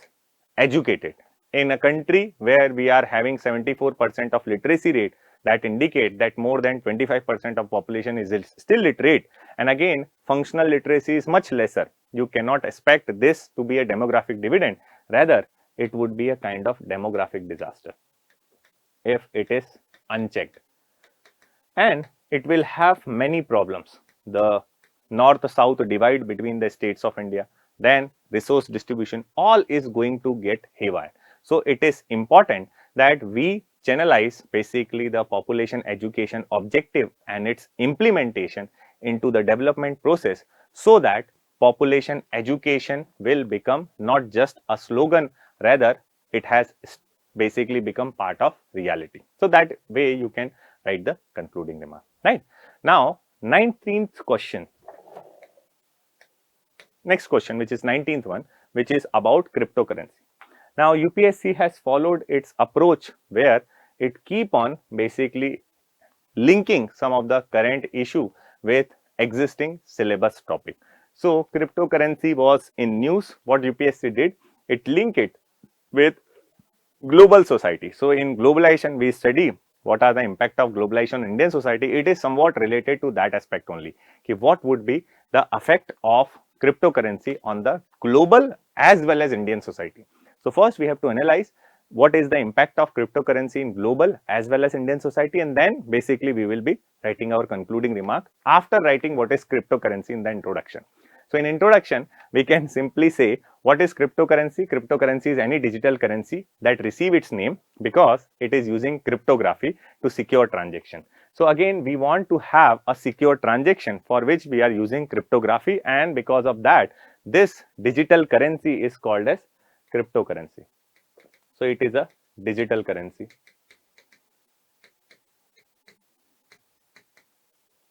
educated. In a country where we are having 74% of literacy rate, that indicate that more than 25% of population is still literate, and again functional literacy is much lesser. You cannot expect this to be a demographic dividend, rather it would be a kind of demographic disaster if it is unchecked, and it will have many problems. The north-south divide between the states of India, then resource distribution, all is going to get haywire. So it is important that we channelize basically the population education objective and its implementation into the development process, so that population education will become not just a slogan, rather it has basically become part of reality. So that way you can write the concluding remark. Right. Now 19th question. Next question, which is 19th one, which is about cryptocurrency. Now UPSC has followed its approach where it keep on basically linking some of the current issue with existing syllabus topic. So cryptocurrency was in news. What UPSC did, it linked it with global society. So in globalization we study what are the impact of globalization on Indian society. It is somewhat related to that aspect only. Okay, what would be the effect of cryptocurrency on the global as well as Indian society? So first we have to analyze what is the impact of cryptocurrency in global as well as Indian society, and then basically we will be writing our concluding remark after writing what is cryptocurrency in the introduction. So in introduction, we can simply say what is cryptocurrency? Cryptocurrency is any digital currency that receive its name because it is using cryptography to secure transaction. So again, we want to have a secure transaction for which we are using cryptography, and because of that, this digital currency is called as cryptocurrency. So it is a digital currency.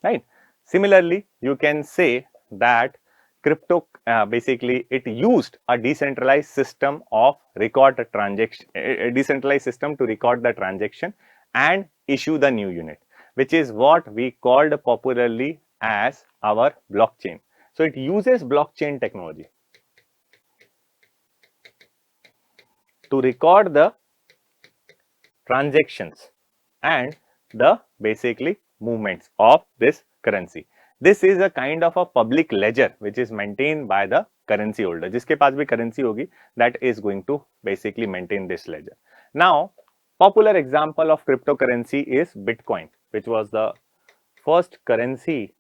Right. Similarly, you can say that crypto basically it used a decentralized system of record the transaction, a decentralized system to record the transaction and issue the new unit, which is what we called popularly as our blockchain. So it uses blockchain technology to record the transactions and the basically movements of this currency. This is a kind of a public ledger which is maintained by the currency holder. जिसके पास भी currency होगी, that is going to basically maintain this ledger. Now, popular example of cryptocurrency is Bitcoin, which was the first currency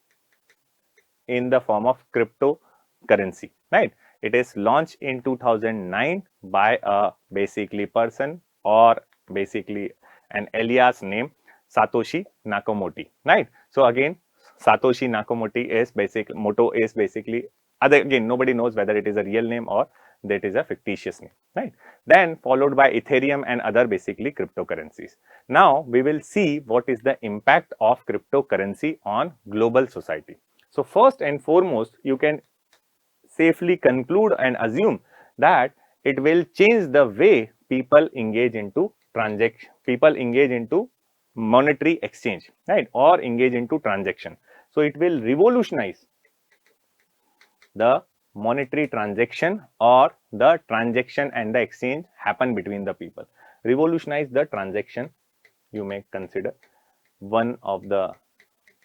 in the form of cryptocurrency. Right? It is launched in 2009 by a basically person or basically an alias name Satoshi Nakamoto, right? So again, Satoshi Nakamoto is basically again nobody knows whether it is a real name or that is a fictitious name, right? Then followed by Ethereum and other basically cryptocurrencies. Now we will see what is the impact of cryptocurrency on global society. So first and foremost, you can safely conclude and assume that it will change the way people engage into transaction, people engage into monetary exchange, right, or engage into transaction. So it will revolutionize the monetary transaction or the transaction and the exchange happen between the people. Revolutionize the transaction, you may consider one of the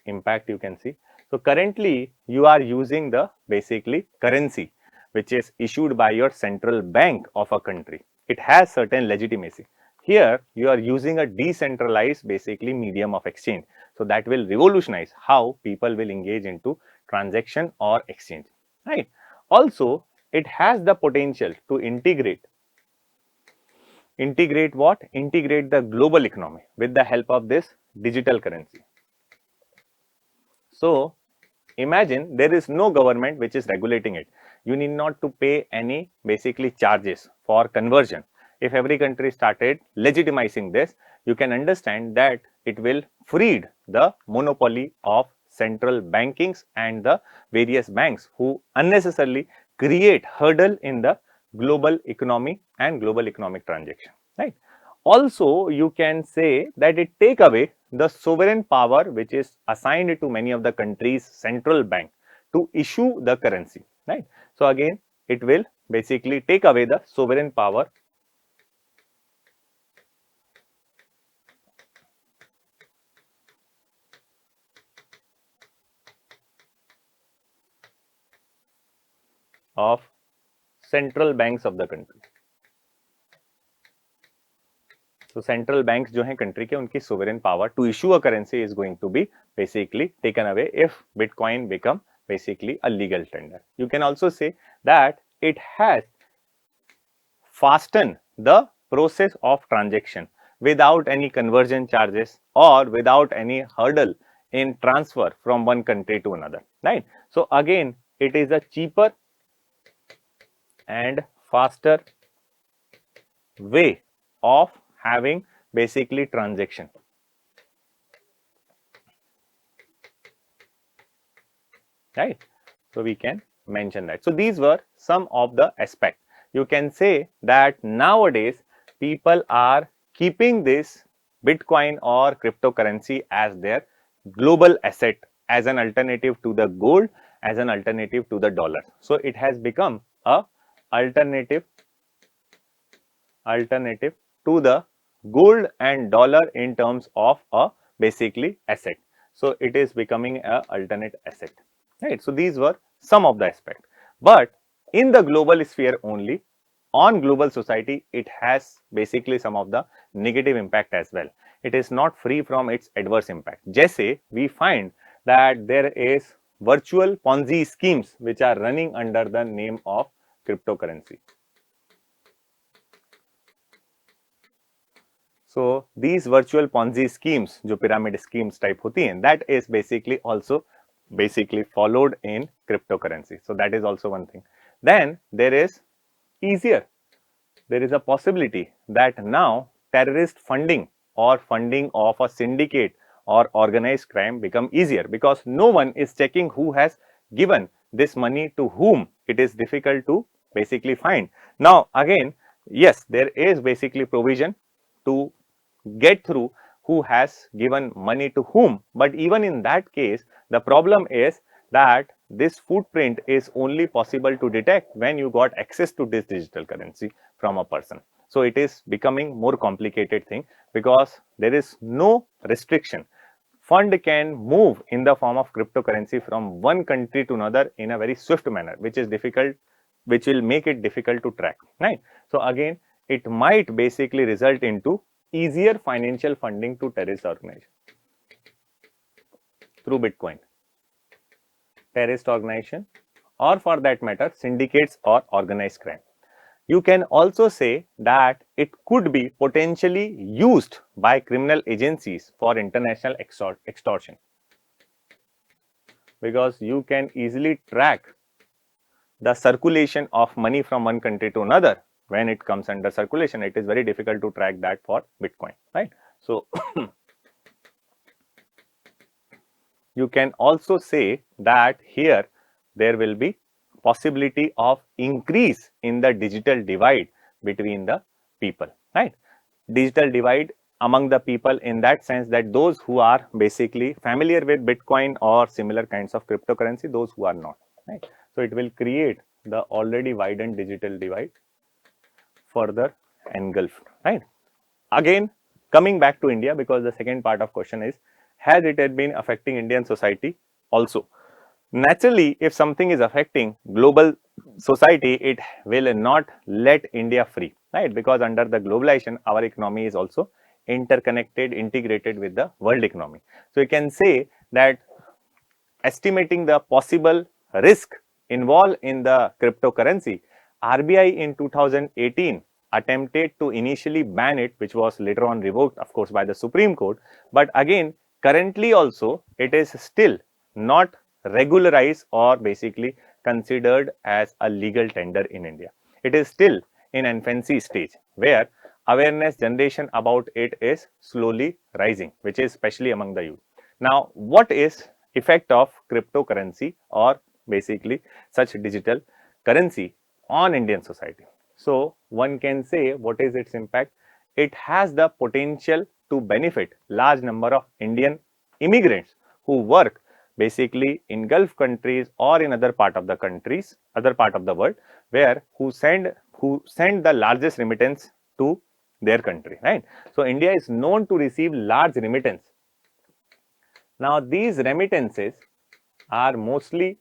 impact you can see. So currently you are using the basically currency which is issued by your central bank of a country. It has certain legitimacy. Here you are using a decentralized basically medium of exchange. So that will revolutionize how people will engage into transaction or exchange, right? Also, it has the potential to integrate what? Integrate the global economy with the help of this digital currency. So imagine there is no government which is regulating it. You need not to pay any basically charges for conversion. If every country started legitimizing this, you can understand that it will freed the monopoly of central bankings and the various banks who unnecessarily create hurdle in the global economy and global economic transaction, right? Also, you can say that it take away the sovereign power which is assigned to many of the countries' central bank to issue the currency, right? So again, it will basically take away the sovereign power of central banks of the country. So central banks जो हैं country के उनकी sovereign power to issue a currency is going to be basically taken away if Bitcoin become basically a legal tender. You can also say that it has fastened the process of transaction without any conversion charges or without any hurdle in transfer from one country to another, right? So again, it is a cheaper and faster way of having basically transaction, right? So we can mention that. So these were some of the aspects. You can say that nowadays people are keeping this Bitcoin or cryptocurrency as their global asset, as an alternative to the gold, as an alternative to the dollar. So it has become a alternative to the gold and dollar in terms of a basically asset. So it is becoming a alternate asset, right? So these were some of the aspects, but in the global sphere only, on global society, it has basically some of the negative impact as well. It is not free from its adverse impact. जैसे we find that there is virtual Ponzi schemes which are running under the name of cryptocurrency. So these virtual Ponzi schemes, जो pyramid schemes type होती हैं, that is basically also followed in cryptocurrency. So that is also one thing. Then there is easier. There is a possibility that now terrorist funding or funding of a syndicate or organized crime become easier because no one is checking who has given this money to whom. It is difficult to basically find. Now again, yes, there is basically provision to get through who has given money to whom, but even in that case the problem is that this footprint is only possible to detect when you got access to this digital currency from a person. So it is becoming more complicated thing because there is no restriction. Fund can move in the form of cryptocurrency from one country to another in a very swift manner, which is difficult, which will make it difficult to track, right? So again, it might basically result into easier financial funding to terrorist organization through Bitcoin, terrorist organization, or for that matter syndicates or organized crime. You can also say that it could be potentially used by criminal agencies for international extortion because you can easily track the circulation of money from one country to another. When it comes under circulation, it is very difficult to track that for Bitcoin, right? So you can also say that here there will be possibility of increase in the digital divide between the people, right? Digital divide among the people in that sense that those who are basically familiar with Bitcoin or similar kinds of cryptocurrency, those who are not, right? So it will create the already widened digital divide further engulfed, right? Again, coming back to India, because the second part of question is, has it had been affecting Indian society also? Naturally, if something is affecting global society, it will not let India free, right? Because under the globalization, our economy is also interconnected, integrated with the world economy. So you can say that estimating the possible risk involved in the cryptocurrency, RBI in 2018 attempted to initially ban it, which was later on revoked, of course, by the Supreme Court. But again, currently also, it is still not regularized or basically considered as a legal tender in India. It is still in infancy stage, where awareness generation about it is slowly rising, which is especially among the youth. Now, what is effect of cryptocurrency or basically such digital currency on Indian society? So one can say, what is its impact? It has the potential to benefit large number of Indian immigrants who work basically in Gulf countries or in other part of the countries, other part of the world, where who send the largest remittance to their country, right? So India is known to receive large remittance. Now these remittances are mostly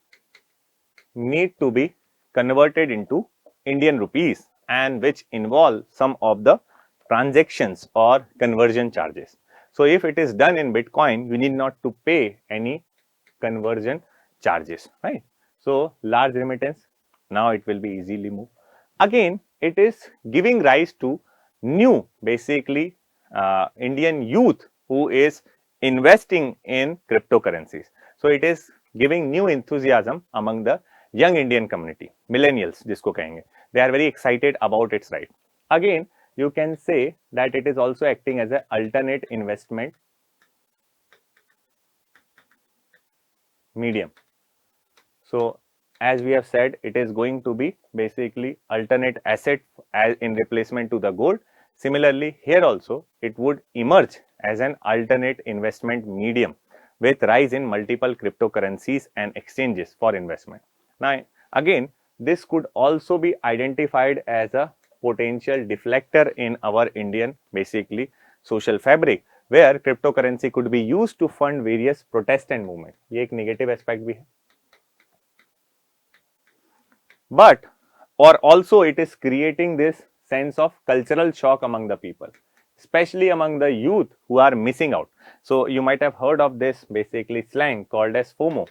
need to be converted into Indian rupees, and which involve some of the transactions or conversion charges. So if it is done in Bitcoin, you need not to pay any conversion charges, right? So large remittance, now it will be easily moved. Again, it is giving rise to new basically Indian youth who is investing in cryptocurrencies. So it is giving new enthusiasm among the young Indian community, millennials जिसको कहेंगे. They are very excited about its right. Again, you can say that it is also acting as an alternate investment medium. So as we have said, it is going to be basically alternate asset as in replacement to the gold. Similarly, here also it would emerge as an alternate investment medium with rise in multiple cryptocurrencies and exchanges for investment. Now, again, this could also be identified as a potential deflector in our Indian basically social fabric, where cryptocurrency could be used to fund various protest and movement. ये एक negative aspect भी है. But or also it is creating this sense of cultural shock among the people, especially among the youth who are missing out. So you might have heard of this basically slang called as FOMO,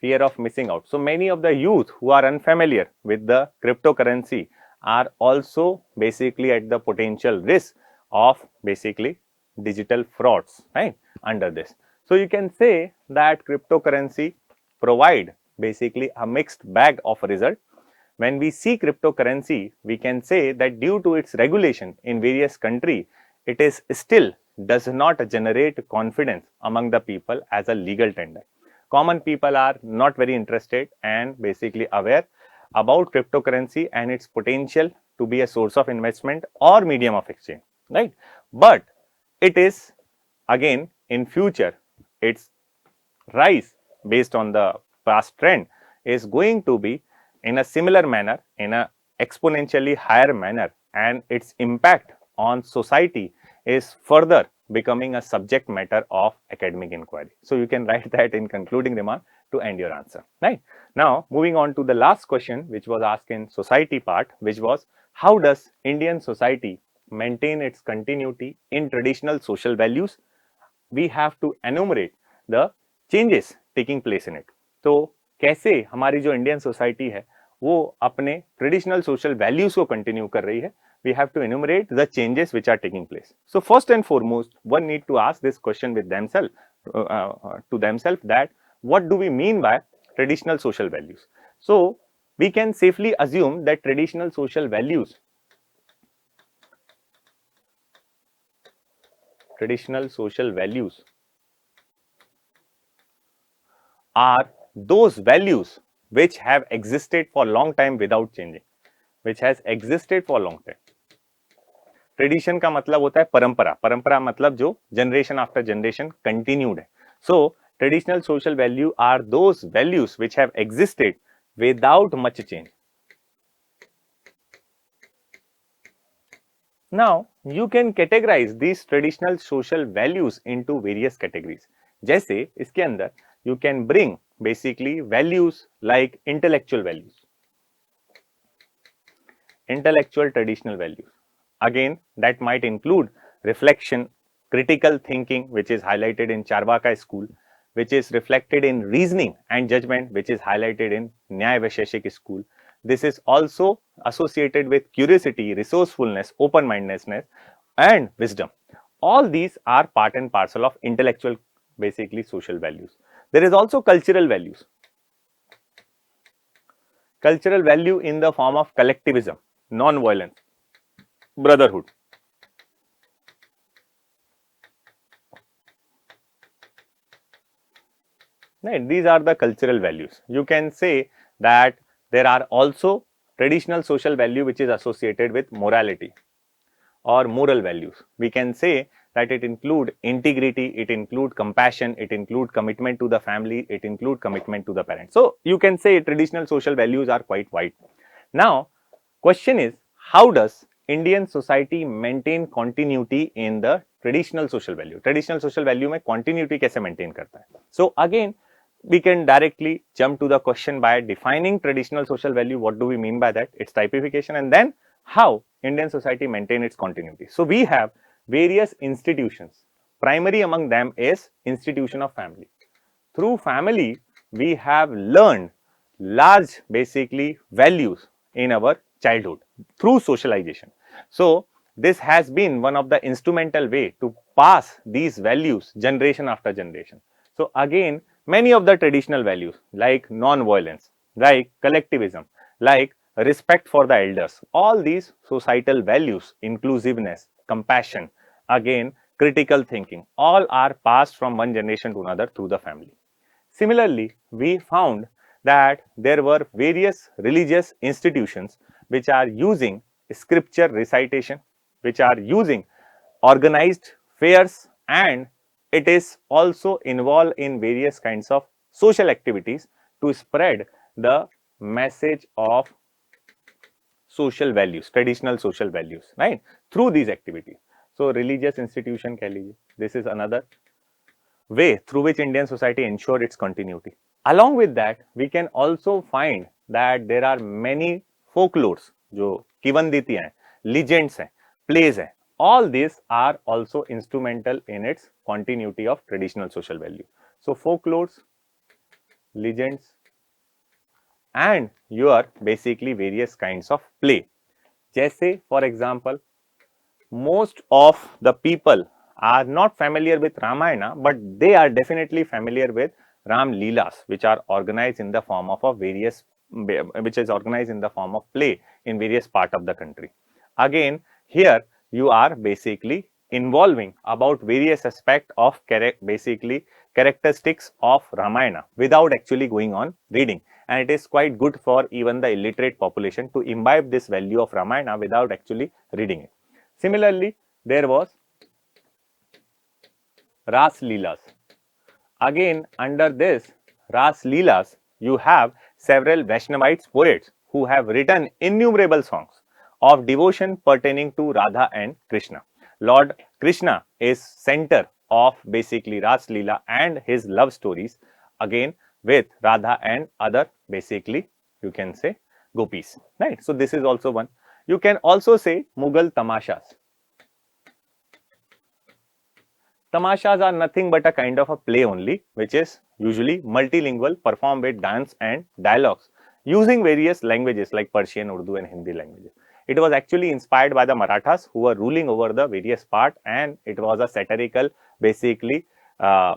fear of missing out. So many of the youth who are unfamiliar with the cryptocurrency are also basically at the potential risk of basically digital frauds, right, under this. So you can say that cryptocurrency provide basically a mixed bag of result. When we see cryptocurrency, we can say that due to its regulation in various countries, it is still does not generate confidence among the people as a legal tender. Common people are not very interested and basically aware about cryptocurrency and its potential to be a source of investment or medium of exchange, right? But it is again in future, its rise based on the past trend is going to be in a similar manner, in a exponentially higher manner, and its impact on society is further becoming a subject matter of academic inquiry. So you can write that in concluding remark to end your answer, right? Now moving on to the last question, which was asked in society part, which was, how does Indian society maintain its continuity in traditional social values? We have to enumerate the changes taking place in it. तो कैसे हमारी जो Indian society है वो अपने traditional social values को continue कर रही है, we have to enumerate the changes which are taking place. So first and foremost, one need to ask this question with themselves to themselves, that what do we mean by traditional social values? So we can safely assume that traditional social values are those values which have existed for long time without changing, which has existed for long time. Tradition का मतलब होता है परंपरा, परंपरा मतलब जो generation after generation continued है. So traditional social value are those values which have existed without much change. Now, you can categorize these traditional social values into various categories. जैसे इसके अंदर you can bring basically values like intellectual traditional values. Again, that might include reflection, critical thinking, which is highlighted in Charvaka school, which is reflected in reasoning and judgment, which is highlighted in Nyaya Vaisheshik school. This is also associated with curiosity, resourcefulness, open-mindedness, and wisdom. All these are part and parcel of intellectual, basically social values. There is also cultural values. Cultural value in the form of collectivism, non-violence, brotherhood. Right, these are the cultural values. You can say that there are also traditional social value which is associated with morality or moral values. We can say that it include integrity, it include compassion, it include commitment to the family, it include commitment to the parents. So you can say traditional social values are quite wide. Now, question is, how does Indian society maintain continuity in the traditional social value? Traditional social value में continuity कैसे maintain करता है? So again, we can directly jump to the question by defining traditional social value. What do we mean by that? Its typification, and then how Indian society maintain its continuity. So we have various institutions. Primary among them is institution of family. Through family, we have learned large basically values in our childhood through socialization. So this has been one of the instrumental way to pass these values generation after generation. So again, many of the traditional values like non-violence, like collectivism, like respect for the elders, all these societal values, inclusiveness, compassion, again critical thinking, all are passed from one generation to another through the family. Similarly, we found that there were various religious institutions which are using scripture recitation, which are using organized fairs, and it is also involved in various kinds of social activities to spread the message of social values, traditional social values, right, through these activities. So religious institution कह लीजिए, this is another way through which Indian society ensured its continuity. Along with that, we can also find that there are many folklores, जो किवंदितियां हैं, legends हैं, plays हैं. All these are also instrumental in its continuity of traditional social value. So folklores, legends, and your basically various kinds of play. जैसे for example, most of the people are not familiar with Ramayana, but they are definitely familiar with Ram Leelas, which are organized in the form of which is organized in the form of play in various part of the country. Again, here you are basically involving about various aspect of basically characteristics of Ramayana without actually going on reading, and it is quite good for even the illiterate population to imbibe this value of Ramayana without actually reading it. Similarly, there was Ras Leelas. Again, under this Ras Leelas, you have several Vaishnavite poets who have written innumerable songs of devotion pertaining to Radha and Krishna. Lord Krishna is center of basically Ras Leela and his love stories, again with Radha and other basically you can say gopis, right? So this is also one. You can also say Mughal tamashas. Tamashas are nothing but a kind of a play only, which is usually multilingual, performed with dance and dialogues using various languages like Persian, Urdu, and Hindi languages. It was actually inspired by the Marathas who were ruling over the various part, and it was a satirical, basically,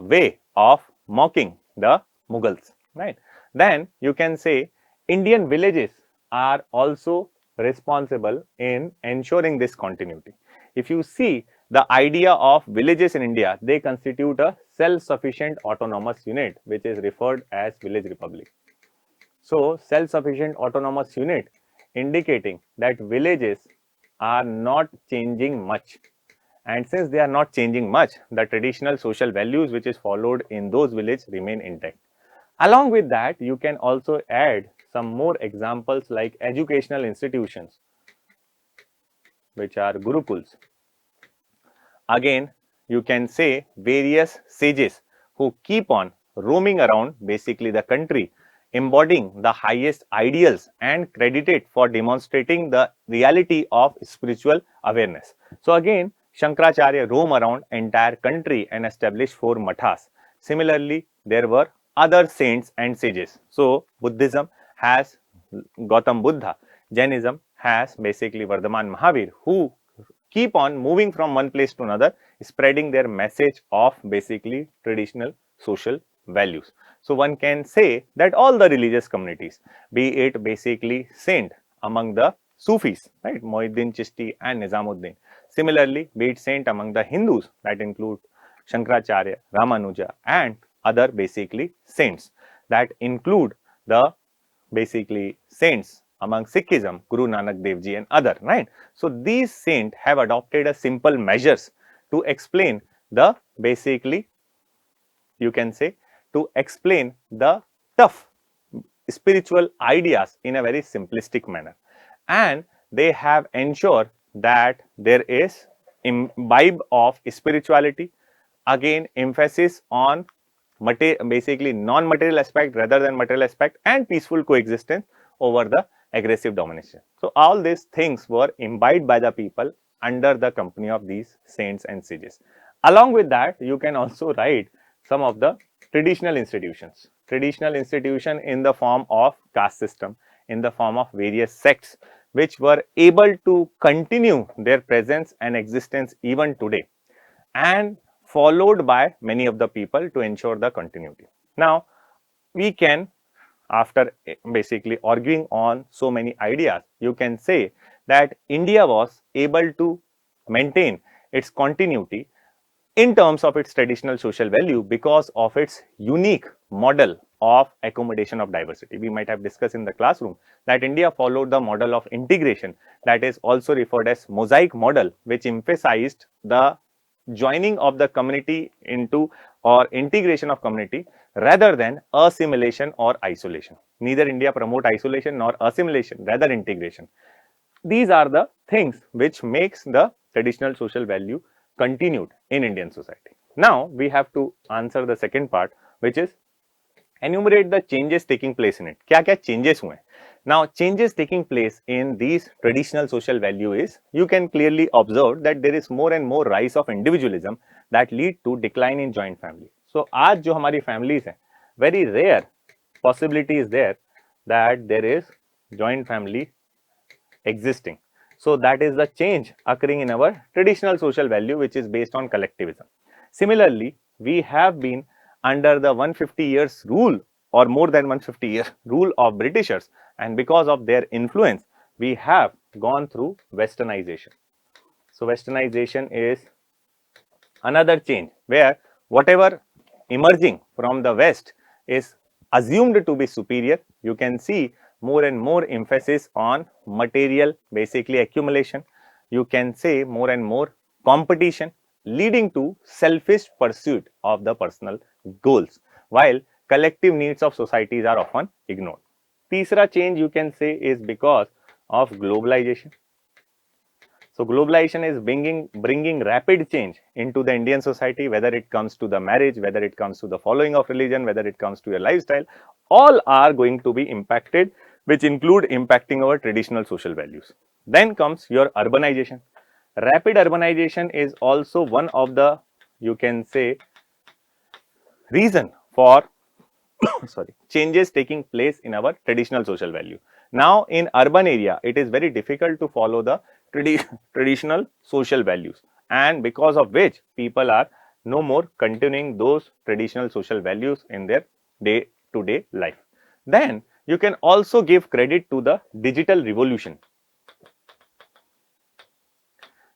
way of mocking the Mughals. Right? Then you can say Indian villages are also responsible in ensuring this continuity. If you see the idea of villages in India, they constitute a self-sufficient autonomous unit, which is referred as village republic. So, self-sufficient autonomous unit indicating that villages are not changing much. And since they are not changing much, the traditional social values which is followed in those villages remain intact. Along with that, you can also add some more examples like educational institutions, which are gurukuls. Again, you can say various sages who keep on roaming around basically the country, embodying the highest ideals and credited for demonstrating the reality of spiritual awareness. So again, Shankaracharya roam around entire country and established 4 mathas. Similarly, there were other saints and sages. So Buddhism has Gautam Buddha, Jainism has basically Vardhaman Mahavir, who keep on moving from one place to another, spreading their message of basically traditional social values. So one can say that all the religious communities, be it basically saint among the Sufis, right, Muhyiddin Chishti and Nizamuddin. Similarly, be it saint among the Hindus, that include Shankaracharya, Ramanuja and other basically saints, that include the basically saints among Sikhism, Guru Nanak Dev Ji and other, right. So these saints have adopted a simple measures to explain the basically, you can say, to explain the tough spiritual ideas in a very simplistic manner, and they have ensured that there is imbibe of spirituality, again emphasis on basically non-material aspect rather than material aspect, and peaceful coexistence over the aggressive domination. So all these things were imbibed by the people under the company of these saints and sages. Along with that, you can also write some of the traditional institutions. Traditional institution in the form of caste system, in the form of various sects, which were able to continue their presence and existence even today, and followed by many of the people to ensure the continuity. Now, we can, after basically arguing on so many ideas, you can say that India was able to maintain its continuity in terms of its traditional social value because of its unique model of accommodation of diversity. We might have discussed in the classroom that India followed the model of integration, that is also referred as mosaic model, which emphasized the joining of the community into or integration of community rather than assimilation or isolation. Neither India promote isolation nor assimilation, rather integration. These are the things which makes the traditional social value continued in Indian society. Now we have to answer the second part, which is enumerate the changes taking place in it. क्या क्या changes हुए? Now changes taking place in these traditional social value is, you can clearly observe that there is more and more rise of individualism that lead to decline in joint family. So आज जो हमारी families हैं, very rare possibility is there that there is joint family existing. So that is the change occurring in our traditional social value, which is based on collectivism. Similarly, we have been under the 150 years rule or more than 150 year rule of Britishers, and because of their influence, we have gone through Westernization. So Westernization is another change where whatever emerging from the West is assumed to be superior. You can see more and more emphasis on material basically accumulation. You can say more and more competition, leading to selfish pursuit of the personal goals, while collective needs of societies are often ignored. Teesra change you can say is because of globalization. So globalization is bringing rapid change into the Indian society, whether it comes to the marriage, whether it comes to the following of religion, whether it comes to your lifestyle, all are going to be impacted, which include impacting our traditional social values. Then comes your urbanization. Rapid urbanization is also one of the, you can say, reason for changes taking place in our traditional social value. Now in urban area, it is very difficult to follow the traditional social values, and because of which people are no more continuing those traditional social values in their day-to-day life. Then you can also give credit to the digital revolution.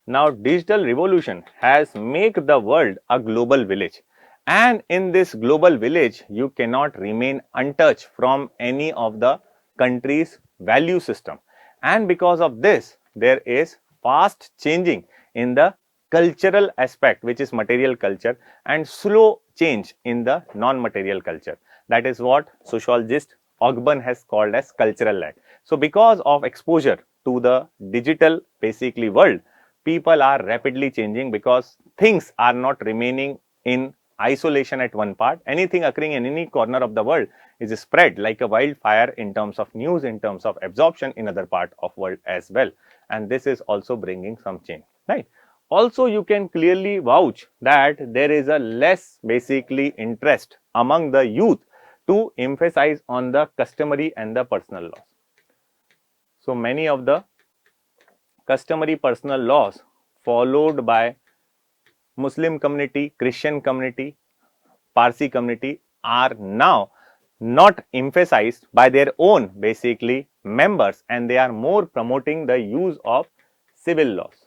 Now digital revolution has made the world a global village, and in this global village you cannot remain untouched from any of the country's value system, and because of this there is fast changing in the cultural aspect, which is material culture, and slow change in the non-material culture. That is what sociologist Ogburn has called as cultural lag. So because of exposure to the digital basically world, people are rapidly changing because things are not remaining in isolation at one part. Anything occurring in any corner of the world is spread like a wildfire in terms of news, in terms of absorption in other part of world as well. And this is also bringing some change, right? Also, you can clearly vouch that there is a less basically interest among the youth to emphasize on the customary and the personal laws. So many of the customary personal laws followed by Muslim community, Christian community, Parsi community are now not emphasized by their own basically members, and they are more promoting the use of civil laws,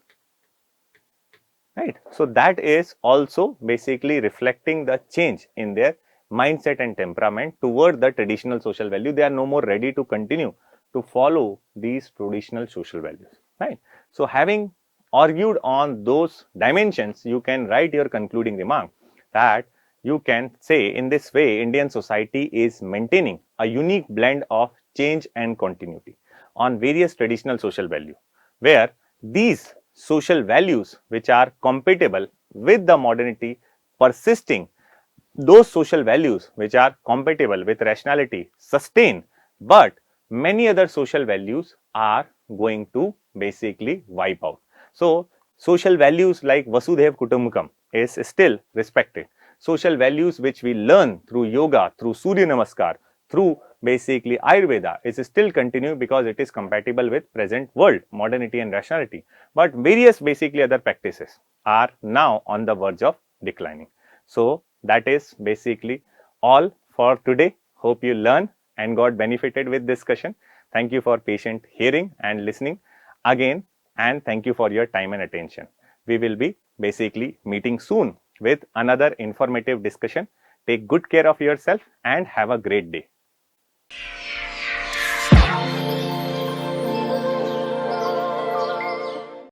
right? So that is also basically reflecting the change in their mindset and temperament toward the traditional social value. They are no more ready to continue to follow these traditional social values, right? So having argued on those dimensions, you can write your concluding remark that you can say in this way Indian society is maintaining a unique blend of change and continuity on various traditional social values, where these social values which are compatible with the modernity persisting, those social values which are compatible with rationality sustain, but many other social values are going to basically wipe out. So social values like Vasudhaiva Kutumbakam is still respected. Social values which we learn through yoga, through Surya Namaskar, through basically Ayurveda is still continue because it is compatible with present world, modernity and rationality. But various basically other practices are now on the verge of declining. So that is basically all for today. Hope you learn and got benefited with discussion. Thank you for patient hearing and listening again, and thank you for your time and attention. We will be basically meeting soon with another informative discussion. Take good care of yourself and have a great day.